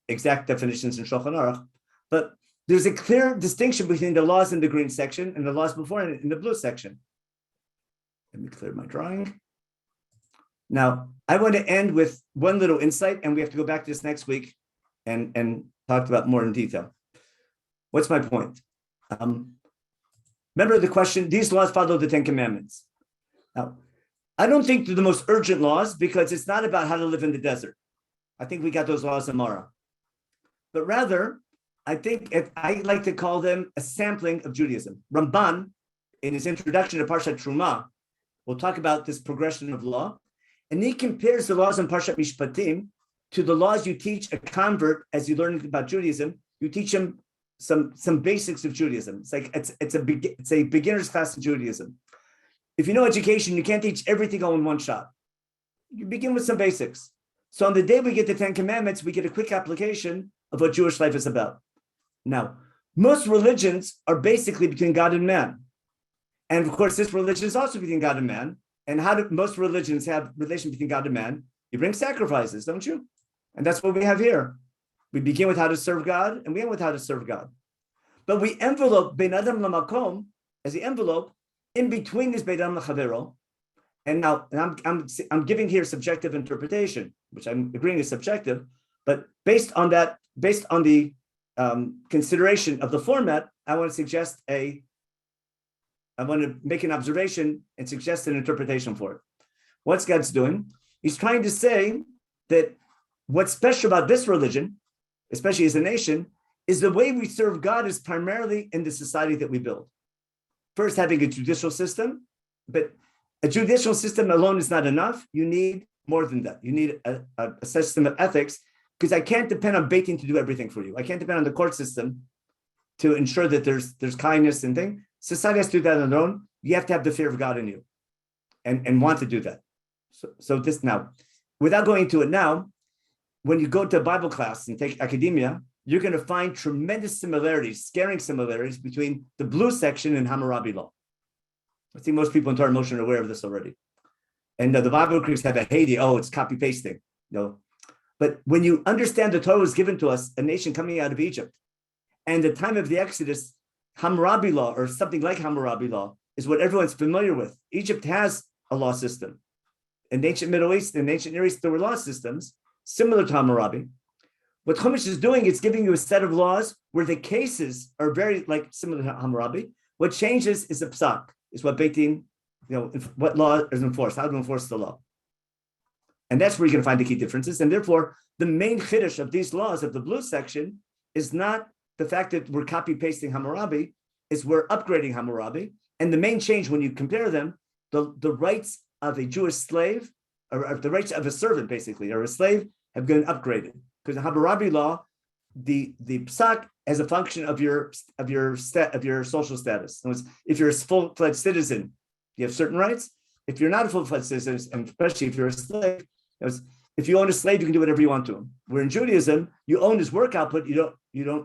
exact definitions in Shulchan Aruch. But there's a clear distinction between the laws in the green section and the laws before in the blue section. Let me clear my drawing. Now, I want to end with one little insight, and we have to go back to this next week and talk about more in detail. What's my point? Remember the question, these laws follow the 10 Commandments. Now, I don't think they're the most urgent laws because it's not about how to live in the desert. I think we got those laws tomorrow. But rather, I think I like to call them a sampling of Judaism. Ramban, in his introduction to Parshat Truma, will talk about this progression of law, and he compares the laws in Parshat Mishpatim to the laws you teach a convert as you learn about Judaism. You teach him some basics of Judaism. It's like it's a beginner's class in Judaism. If you know education, you can't teach everything all in one shot. You begin with some basics. So on the day we get the 10 Commandments, we get a quick application of what Jewish life is about. Now, most religions are basically between God and man. And of course, this religion is also between God and man. And how do most religions have relation between God and man? You bring sacrifices, don't you? And that's what we have here. We begin with how to serve God, and we end with how to serve God. But we envelope Bein Adam Lamakom as the envelope in between this Bein Adam Lachavero. And now, I'm giving here subjective interpretation, which I'm agreeing is subjective, but based on the consideration of the format, I want to make an observation and suggest an interpretation for it. What's God's doing? He's trying to say that what's special about this religion, especially as a nation, is the way we serve God is primarily in the society that we build. First, having a judicial system, but a judicial system alone is not enough. You need more than that. You need a system of ethics, because I can't depend on Beit Din to do everything for you. I can't depend on the court system to ensure that there's kindness and things. Society has to do that on their own. You have to have the fear of God in you and want to do that. So this now, without going into it now, when you go to a Bible class and take academia, you're going to find tremendous similarities, scaring similarities between the blue section and Hammurabi law. I think most people in Torah Moshe are aware of this already. And the Bible critics have a heyday, it's copy pasting. No. But when you understand the Torah was given to us, a nation coming out of Egypt, and the time of the Exodus, Hammurabi law, or something like Hammurabi law, is what everyone's familiar with. Egypt has a law system. In ancient Middle East and ancient Near East, there were law systems similar to Hammurabi. What Chumash is doing is giving you a set of laws where the cases are very similar to Hammurabi. What changes is the psak, is what Beit Din, what law is enforced, how to enforce the law. And that's where you're going to find the key differences. And therefore, the main chiddush of these laws of the blue section is not the fact that we're copy-pasting Hammurabi, is we're upgrading Hammurabi. And the main change when you compare them, the rights of a Jewish slave, or the rights of a servant, basically, or a slave, have been upgraded. Because in Hammurabi law, the psak as a function of your social status. In other words, if you're a full-fledged citizen, you have certain rights. If you're not a full-fledged citizen, and especially if you're a slave, if you own a slave, you can do whatever you want to him. Where in Judaism, you own his work output, you don't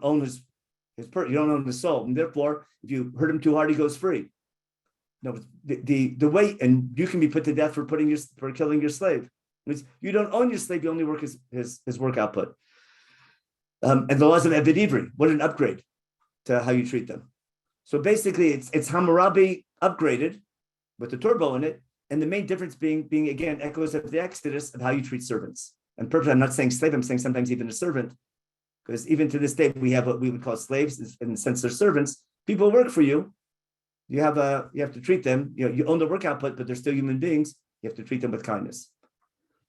own you don't own his soul, and therefore, if you hurt him too hard, he goes free. No, the way, and you can be put to death for killing your slave. You don't own your slave; you only work his work output. And the laws of Eved Ivri, what an upgrade to how you treat them. So basically, it's Hammurabi upgraded with the turbo in it, and the main difference being again echoes of the Exodus of how you treat servants. And purpose, I'm not saying slave, I'm saying sometimes even a servant, because even to this day we have what we would call slaves in the sense they're servants. People work for you. You have to treat them. You own the work output, but they're still human beings. You have to treat them with kindness.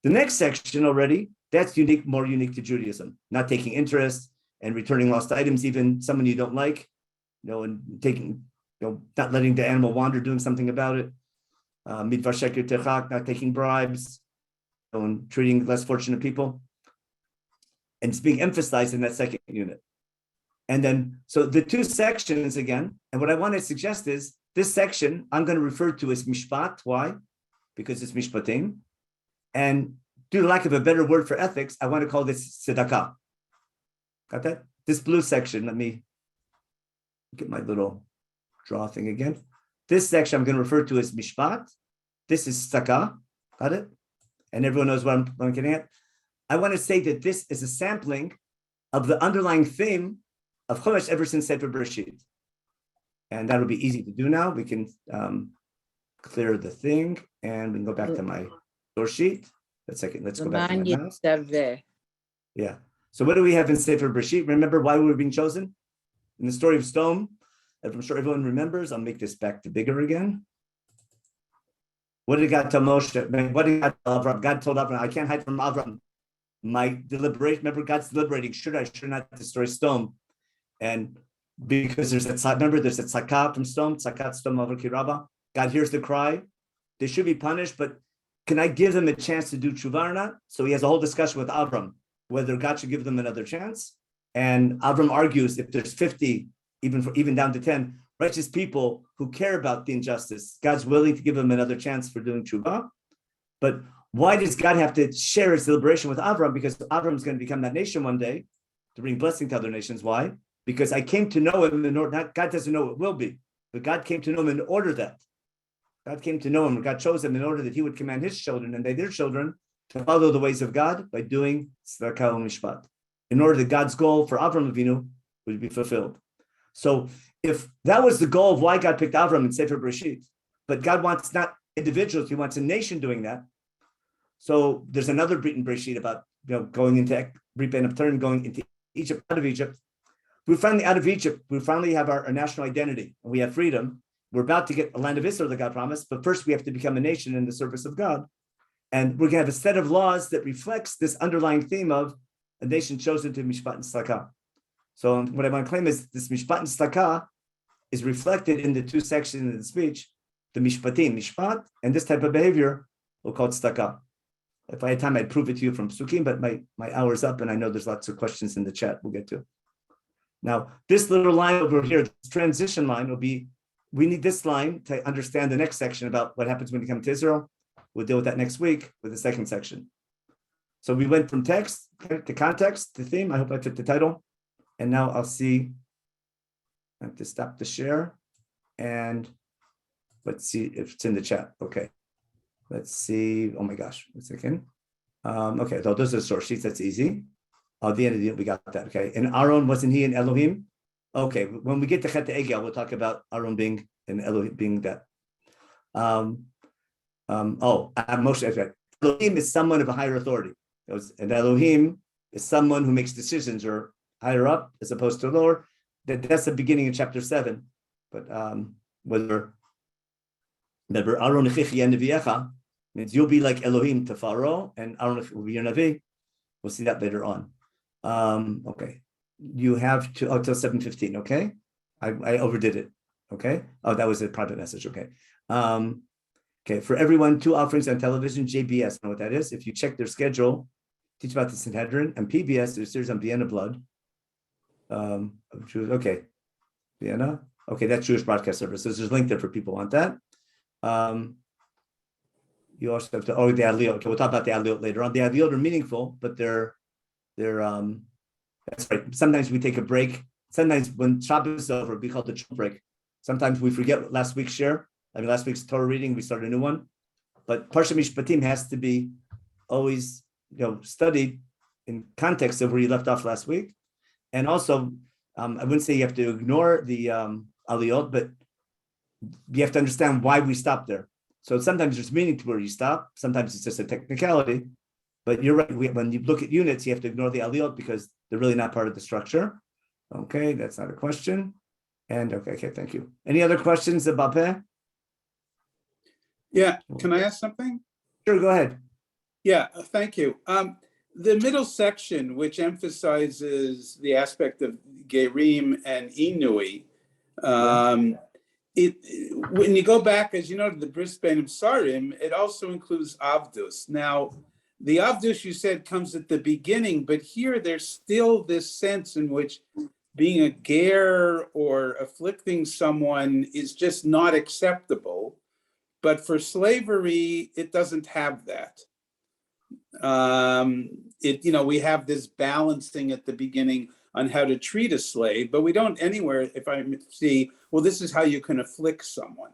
The next section already, that's more unique to Judaism, not taking interest and returning lost items, even someone you don't like, and taking, not letting the animal wander, doing something about it. Midvar sheker techak, not taking bribes, and treating less fortunate people. And it's being emphasized in that second unit. And then, so the two sections again, and what I want to suggest is this section I'm going to refer to as mishpat. Why? Because it's mishpatim. And due to lack of a better word for ethics, I want to call this tzedakah. Got that? This blue section, let me get my little draw thing again. This section I'm going to refer to as mishpat. This is tzedakah. Got it? And everyone knows what I'm getting at. I want to say that this is a sampling of the underlying theme of Chumash ever since Sefer Bereshit. And that'll be easy to do now. We can clear the thing and we can go back to my source sheet. Let's go back to my mouse. Yeah. So what do we have in Sefer Bereshit? Remember why we were being chosen? In the story of Sodom, I'm sure everyone remembers. I'll make this back to bigger again. What did God tell Moshe? What did God tell Avram? God told Avram, I can't hide from Avram. My deliberation, remember God's deliberating, should I not destroy Sodom? And because there's that tzaka from Sodom, tzakat Sodom over Kiraba. God hears the cry. They should be punished, but can I give them a chance to do tshuva or not? So he has a whole discussion with Avram, whether God should give them another chance. And Avram argues if there's 50, even down to 10, righteous people who care about the injustice, God's willing to give them another chance for doing tshuva. But why does God have to share his deliberation with Avram? Because Avram's going to become that nation one day to bring blessing to other nations. Why? Because I came to know him in order, not God doesn't know it will be, but God came to know him in order that. God came to know him, God chose him in order that he would command his children and they their children to follow the ways of God by doing tzedakah and mishpat, in order that God's goal for Avram Avinu would be fulfilled. So if that was the goal of why God picked Avram in Sefer Bereshit, but God wants not individuals, he wants a nation doing that. So there's another Brit in Bereshit about going into Brit Ben Abtarim, going into Egypt, out of Egypt. We're finally out of Egypt. We finally have our national identity and we have freedom. We're about to get a land of Israel that God promised, but first we have to become a nation in the service of God. And we're going to have a set of laws that reflects this underlying theme of a nation chosen to mishpat and tzedakah. So what I want to claim is this mishpat and tzedakah is reflected in the two sections of the speech, the mishpatim, mishpat, and this type of behavior we'll call it tzedakah. If I had time, I'd prove it to you from Psukim, but my hour's up and I know there's lots of questions in the chat we'll get to. Now, this little line over here, this transition line will be, we need this line to understand the next section about what happens when you come to Israel. We'll deal with that next week with the second section. So we went from text to context to theme. I hope I took the title. And now I'll see, I have to stop the share and let's see if it's in the chat. Okay. Let's see. Oh my gosh, 1 second. Okay, so those are the source sheets. That's easy. The end of the we got that. Okay. And Aaron, wasn't he in Elohim? Okay. When we get to Chet Egel, we'll talk about Aaron being in Elohim, being that. Moshe. Elohim is someone of a higher authority. And Elohim is someone who makes decisions or higher up as opposed to lower. That's the beginning in chapter 7. But remember Aaron Neviecha means you'll be like Elohim to Pharaoh, and Aaron will be your Navi. We'll see that later on. Okay. You have to till 7:15. Okay. I overdid it. Okay. Oh, that was a private message. Okay. Okay. For everyone, 2 offerings on television. JBS, know what that is? If you check their schedule, teach about the Sanhedrin, and PBS, there's a series on Vienna blood. Okay. Vienna. Okay, that's Jewish broadcast services. There's a link there for people who want that. You also have to, the Aliyot. Okay, we'll talk about the Aliyot later on. The Aliyot are meaningful, but they're that's right. Sometimes we take a break. Sometimes when Shabbos is over, we call it the chill break. Sometimes we forget last week's share. Last week's Torah reading, we start a new one. But Parsha Mishpatim has to be always, studied in context of where you left off last week. And also, I wouldn't say you have to ignore the aliyot, but you have to understand why we stop there. So sometimes there's meaning to where you stop. Sometimes it's just a technicality. But you're right. When you look at units, you have to ignore the aliyot because they're really not part of the structure. Okay, that's not a question. And okay, thank you. Any other questions about that? Yeah, can I ask something? Sure, go ahead. Yeah, thank you. The middle section, which emphasizes the aspect of Gerim and Inui, when you go back, as you know, to the Brisbane of Sarim, it also includes Avdus. Now, the Avdus you said comes at the beginning, but here there's still this sense in which being a ger or afflicting someone is just not acceptable. But for slavery, it doesn't have that. We have this balancing at the beginning on how to treat a slave, but we don't anywhere, if I see, well, this is how you can afflict someone.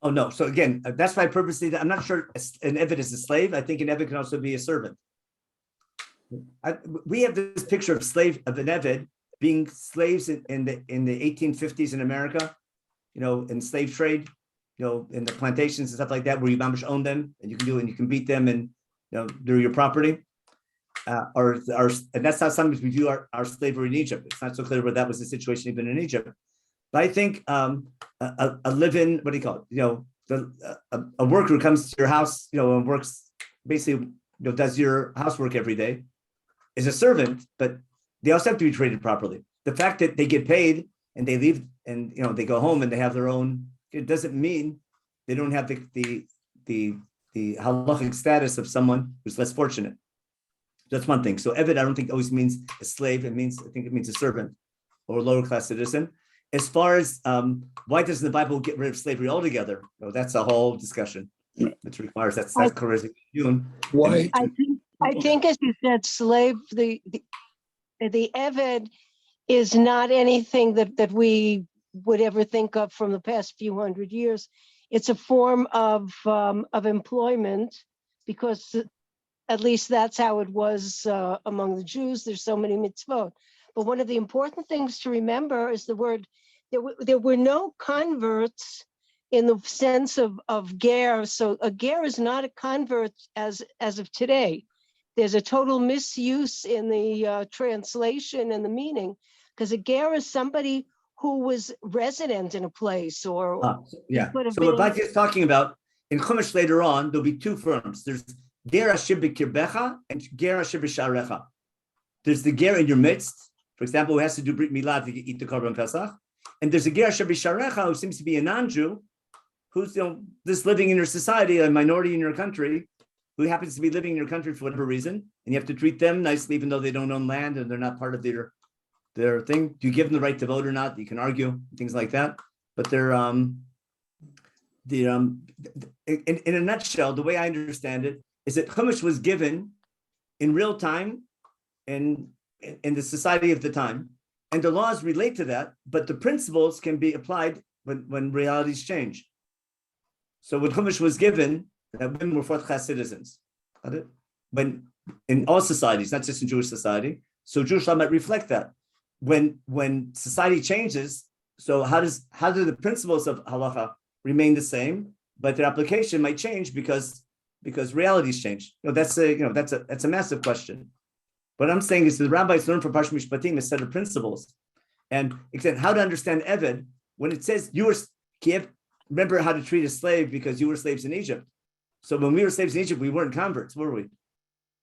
Oh, no. So again, that's why I purposely, I'm not sure an Eved is a slave. I think an Eved can also be a servant. We have this picture of an Eved being slaves in the 1850s in America, in slave trade, in the plantations and stuff like that, where you mamish own them and you can do it and you can beat them and they're your property. And that's how sometimes we view our slavery in Egypt. It's not so clear whether that was the situation even in Egypt. But I think a live-in, what do you call it? A worker who comes to your house, and works basically, does your housework every day, is a servant, but they also have to be treated properly. The fact that they get paid and they leave and they go home and they have their own, it doesn't mean they don't have the halachic status of someone who's less fortunate. That's one thing. So Eved, I don't think always means a slave. I think it means a servant or a lower class citizen. As far as why doesn't the Bible get rid of slavery altogether? That's a whole discussion. It requires that's correct. Why? I think, as you said, slave. The Eved is not anything that we would ever think of from the past few hundred years. It's a form of employment, because at least that's how it was among the Jews. There's so many mitzvot. But one of the important things to remember is the word, there were no converts in the sense of ger. So a ger is not a convert as of today. There's a total misuse in the translation and the meaning, because a ger is somebody who was resident in a place or So what Bati is talking about in Chumash later on, there'll be two forms. There's ger asher b'kirbecha and ger asher b'sharecha. There's the ger in your midst, for example, who has to do brit milah to eat the korban pesach, and there's a ger asher b'sharecha who seems to be a non-Jew, who's this living in your society, a minority in your country, who happens to be living in your country for whatever reason, and you have to treat them nicely, even though they don't own land and they're not part of their thing. Do you give them the right to vote or not? You can argue things like that, but they're in a nutshell, the way I understand it is that Chumash was given in real time in the society of the time, and the laws relate to that, but the principles can be applied when realities change. So when Chumash was given, that women were fourth class citizens. When in all societies, not just in Jewish society, so Jewish law might reflect that. When society changes, so how do the principles of halacha remain the same, but their application might change because realities change? That's a massive question. What I'm saying is the rabbis learn from Parsha Mishpatim a set of principles, and extend how to understand Eved when it says you were Kiev. Remember how to treat a slave because you were slaves in Egypt. So when we were slaves in Egypt, we weren't converts, were we?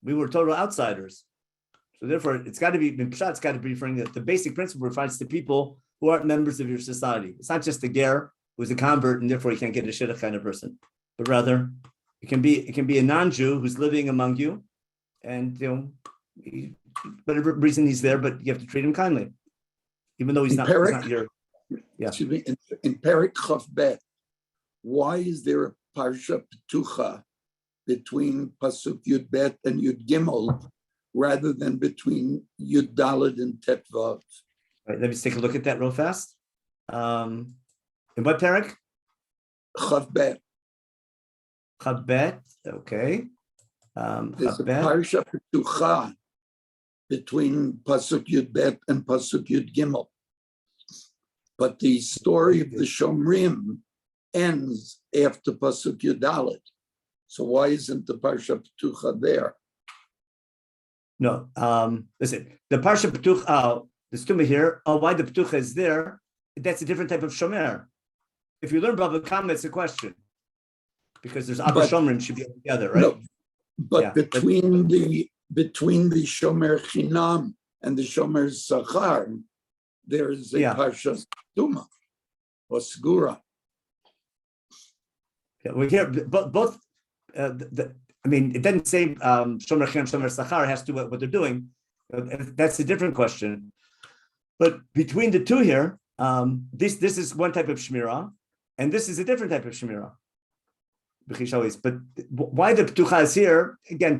We were total outsiders. So therefore, it's got to be referring to the basic principle refers to people who aren't members of your society. It's not just the ger who's a convert and therefore you can't get a shidduch kind of person, but rather it can be a non-Jew who's living among you, and whatever reason he's there, but you have to treat him kindly, even though he's not your. Yeah. Excuse me. In Perek Chaf Bet, why is there a parsha petucha between pasuk Yud Bet and Yud Gimel, rather than between Yud Daled and Tet Vav? Right, let me take a look at that real fast. In what Perek? Chaf Bet. Chaf Bet. Okay. There's a parsha petucha between Pasuk Yud Bet and Pasuk Yud Gimel. But the story of the Shomrim ends after Pasuk Yud Dalet. So why isn't the Parsha Ptucha there? No, listen, the Parsha Ptucha, the stuma here, why the Ptucha is there, that's a different type of Shomer. If you learn Bava Kama, it's a question. Because there's Abba Shomrim should be together, right? No, but Yeah, between the Shomer Chinam and the Shomer Sachar, there is a Parsha Duma or Segura. Yeah, we hear both. I mean, it doesn't say Shomer Chinam, Shomer Sachar has to do what they're doing. That's a different question. But between the two here, this is one type of Shmirah, and this is a different type of Shmirah. But why the Ptucha is here, again,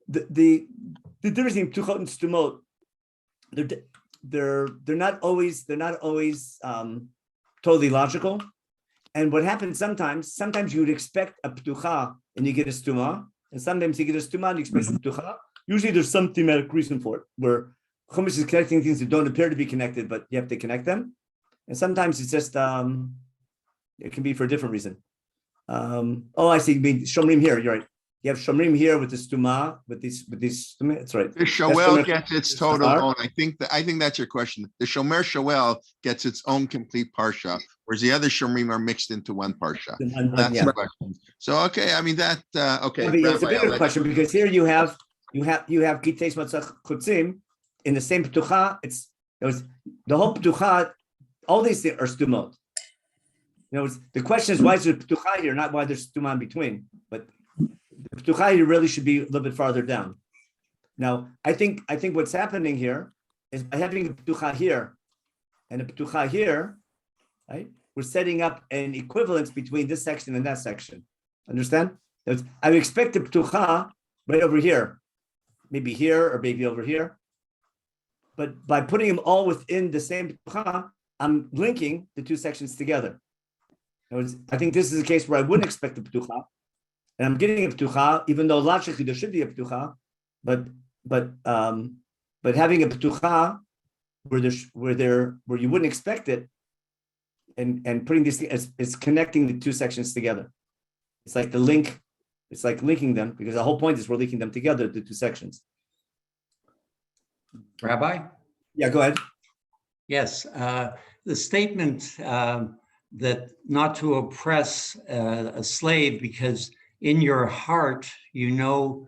the difference in Ptuchot and Stumot, they're not always totally logical. And what happens sometimes you would expect a Ptucha and you get a Stuma, and sometimes you get a Stuma and you expect a Ptucha. Usually there's some thematic reason for it, where Chumash is connecting things that don't appear to be connected, but you have to connect them. And sometimes it's just, it can be for a different reason. I see. You mean Shomrim here? You're right. You have Shomrim here with the stuma, with these. That's right. The Shoel gets its total own. I think that's your question. The Shomer Shoel gets its own complete parsha, whereas the other Shomrim are mixed into one parsha. That's the question. So okay, I mean that. Okay, it's a bigger question because here you have Giteis Matzach Chutzim in the same Ptucha. The whole Ptucha. All these things are stumot. The question is why is there Ptucha here, not why there's Stuma in between. But the Ptucha here really should be a little bit farther down. Now, I think what's happening here is by having a Ptucha here and a Ptucha here, right? We're setting up an equivalence between this section and that section. Understand? I would expect the Ptucha right over here, maybe here or maybe over here. But by putting them all within the same Ptucha, I'm linking the two sections together. I think this is a case where I wouldn't expect a Ptucha, and I'm getting a Ptucha, even though logically there should be a Ptucha, but having a Ptucha where you wouldn't expect it, and putting this is connecting the two sections together. It's like the link. It's like linking them because the whole point is we're linking them together, the two sections. Rabbi? Yeah, go ahead. Yes, the statement that not to oppress a slave because in your heart, you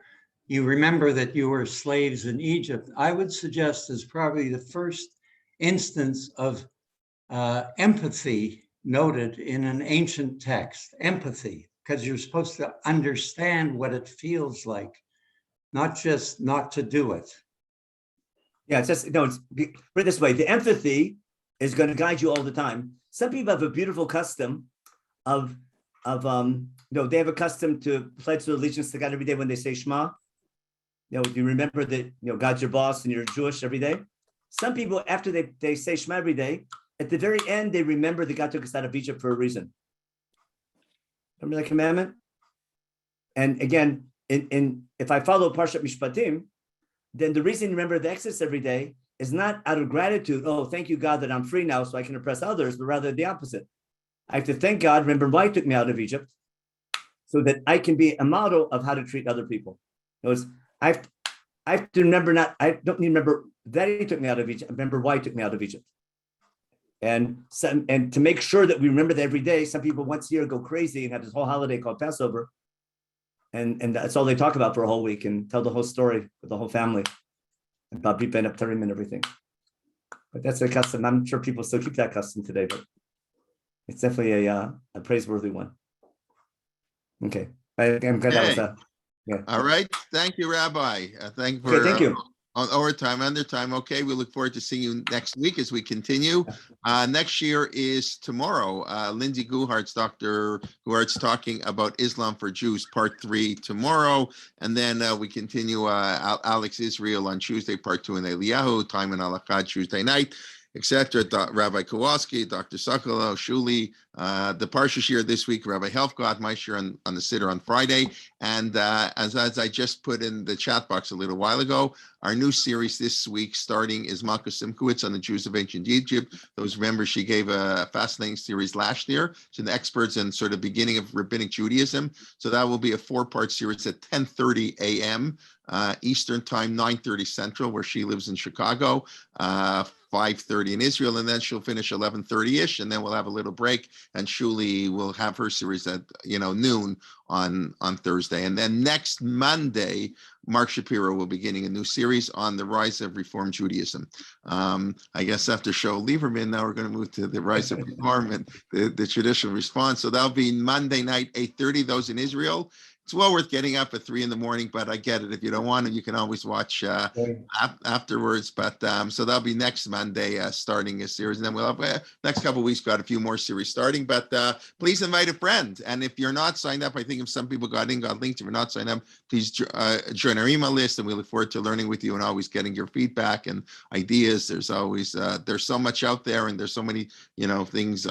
remember that you were slaves in Egypt, I would suggest is probably the first instance of empathy noted in an ancient text, empathy, because you're supposed to understand what it feels like, not just not to do it. Yeah, it's just, put it this way, the empathy is going to guide you all the time. Some people have a beautiful custom of they have a custom to pledge their allegiance to God every day when they say Shema. You remember that, God's your boss and you're Jewish every day. Some people, after they say Shema every day, at the very end, they remember that God took us out of Egypt for a reason. Remember that commandment? And again, if I follow Parshat Mishpatim, then the reason you remember the Exodus every day is not out of gratitude, oh, thank you, God, that I'm free now so I can oppress others, but rather the opposite. I have to thank God, remember why he took me out of Egypt, so that I can be a model of how to treat other people. I have to remember I don't remember that he took me out of Egypt, I remember why he took me out of Egypt. And to make sure that we remember that every day, some people once a year go crazy and have this whole holiday called Passover. And that's all they talk about for a whole week and tell the whole story with the whole family. About Brit Ben Abtarim and everything. But that's a custom. I'm sure people still keep that custom today, but it's definitely a praiseworthy one. Okay. I'm glad that was yeah. All right. Thank you, Rabbi. Thank you. On overtime, under time. Okay, we look forward to seeing you next week as we continue. Next year is tomorrow. Lindsay Dr. Guhart's talking about Islam for Jews, part 3 tomorrow. And then we continue Alex Israel on Tuesday, part 2 in Eliyahu, time in Alakad Tuesday night. etc. Rabbi Kowalski, Dr. Sokolow, Shuli, the Parsha Shir this week, Rabbi Helfgott, my shir on the Siddur on Friday. And as I just put in the chat box a little while ago, our new series this week starting is Malka Simkowitz on the Jews of ancient Egypt. Those remember she gave a fascinating series last year to the experts and sort of beginning of Rabbinic Judaism. So that will be a 4-part series at 10:30 a.m. Eastern time, 9:30 Central, where she lives in Chicago, 5:30 in Israel, and then she'll finish 11:30-ish, and then we'll have a little break, and Shuli will have her series at noon on Thursday. And then next Monday, Mark Shapiro will be beginning a new series on the rise of Reform Judaism. I guess after Show Lieberman, now we're going to move to the rise of Reform and the traditional response. So that'll be Monday night, 8:30, those in Israel. It's well worth getting up at 3 a.m, but I get it. If you don't want to, you can always watch afterwards. But so that'll be next Monday, starting a series. And then we'll have next couple of weeks, got a few more series starting. But please invite a friend. And if you're not signed up, I think if some people got linked. If you're not signed up, please join our email list. And we look forward to learning with you and always getting your feedback and ideas. There's always, there's so much out there, and there's so many, things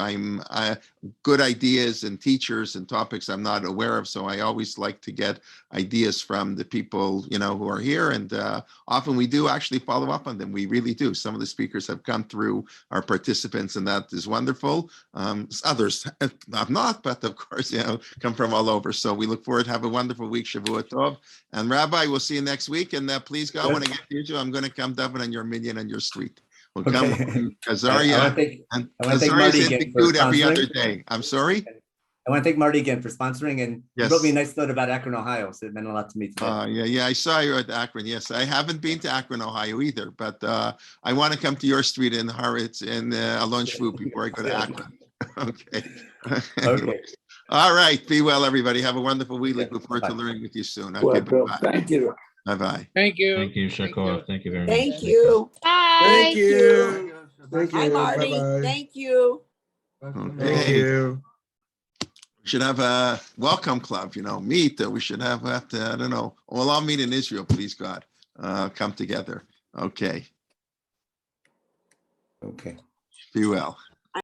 good ideas and teachers and topics I'm not aware of. So I always like to get ideas from the people, who are here. And often we do actually follow up on them. We really do. Some of the speakers have come through our participants, and that is wonderful. Others have not, but of course, come from all over. So we look forward to have a wonderful week. Shavua Tov. And Rabbi, we'll see you next week. And please God, when I get to you, I'm going to come down on your minyan on your street. We'll come Azaria and Azaria's in the food every other day. I'm sorry. I want to thank Marty again for sponsoring, and you wrote me a nice note about Akron, Ohio, so it meant a lot to me today. Yeah, I saw you at Akron. Yes, I haven't been to Akron, Ohio either, but I want to come to your street in Harwich and Alon Shvu before I go to Akron. Okay. Okay. All right. Be well, everybody. Have a wonderful week. Look forward to learning with you soon. Okay, Well, thank you. Bye-bye. Thank you. Thank you, Shakor. Thank you very much. Thank you. Bye. Hi, Marty. Thank you. Thank you. We should have a welcome club, meet. We should have, I don't know. Well, I'll meet in Israel, please God. Come together. Okay. Okay. Be well.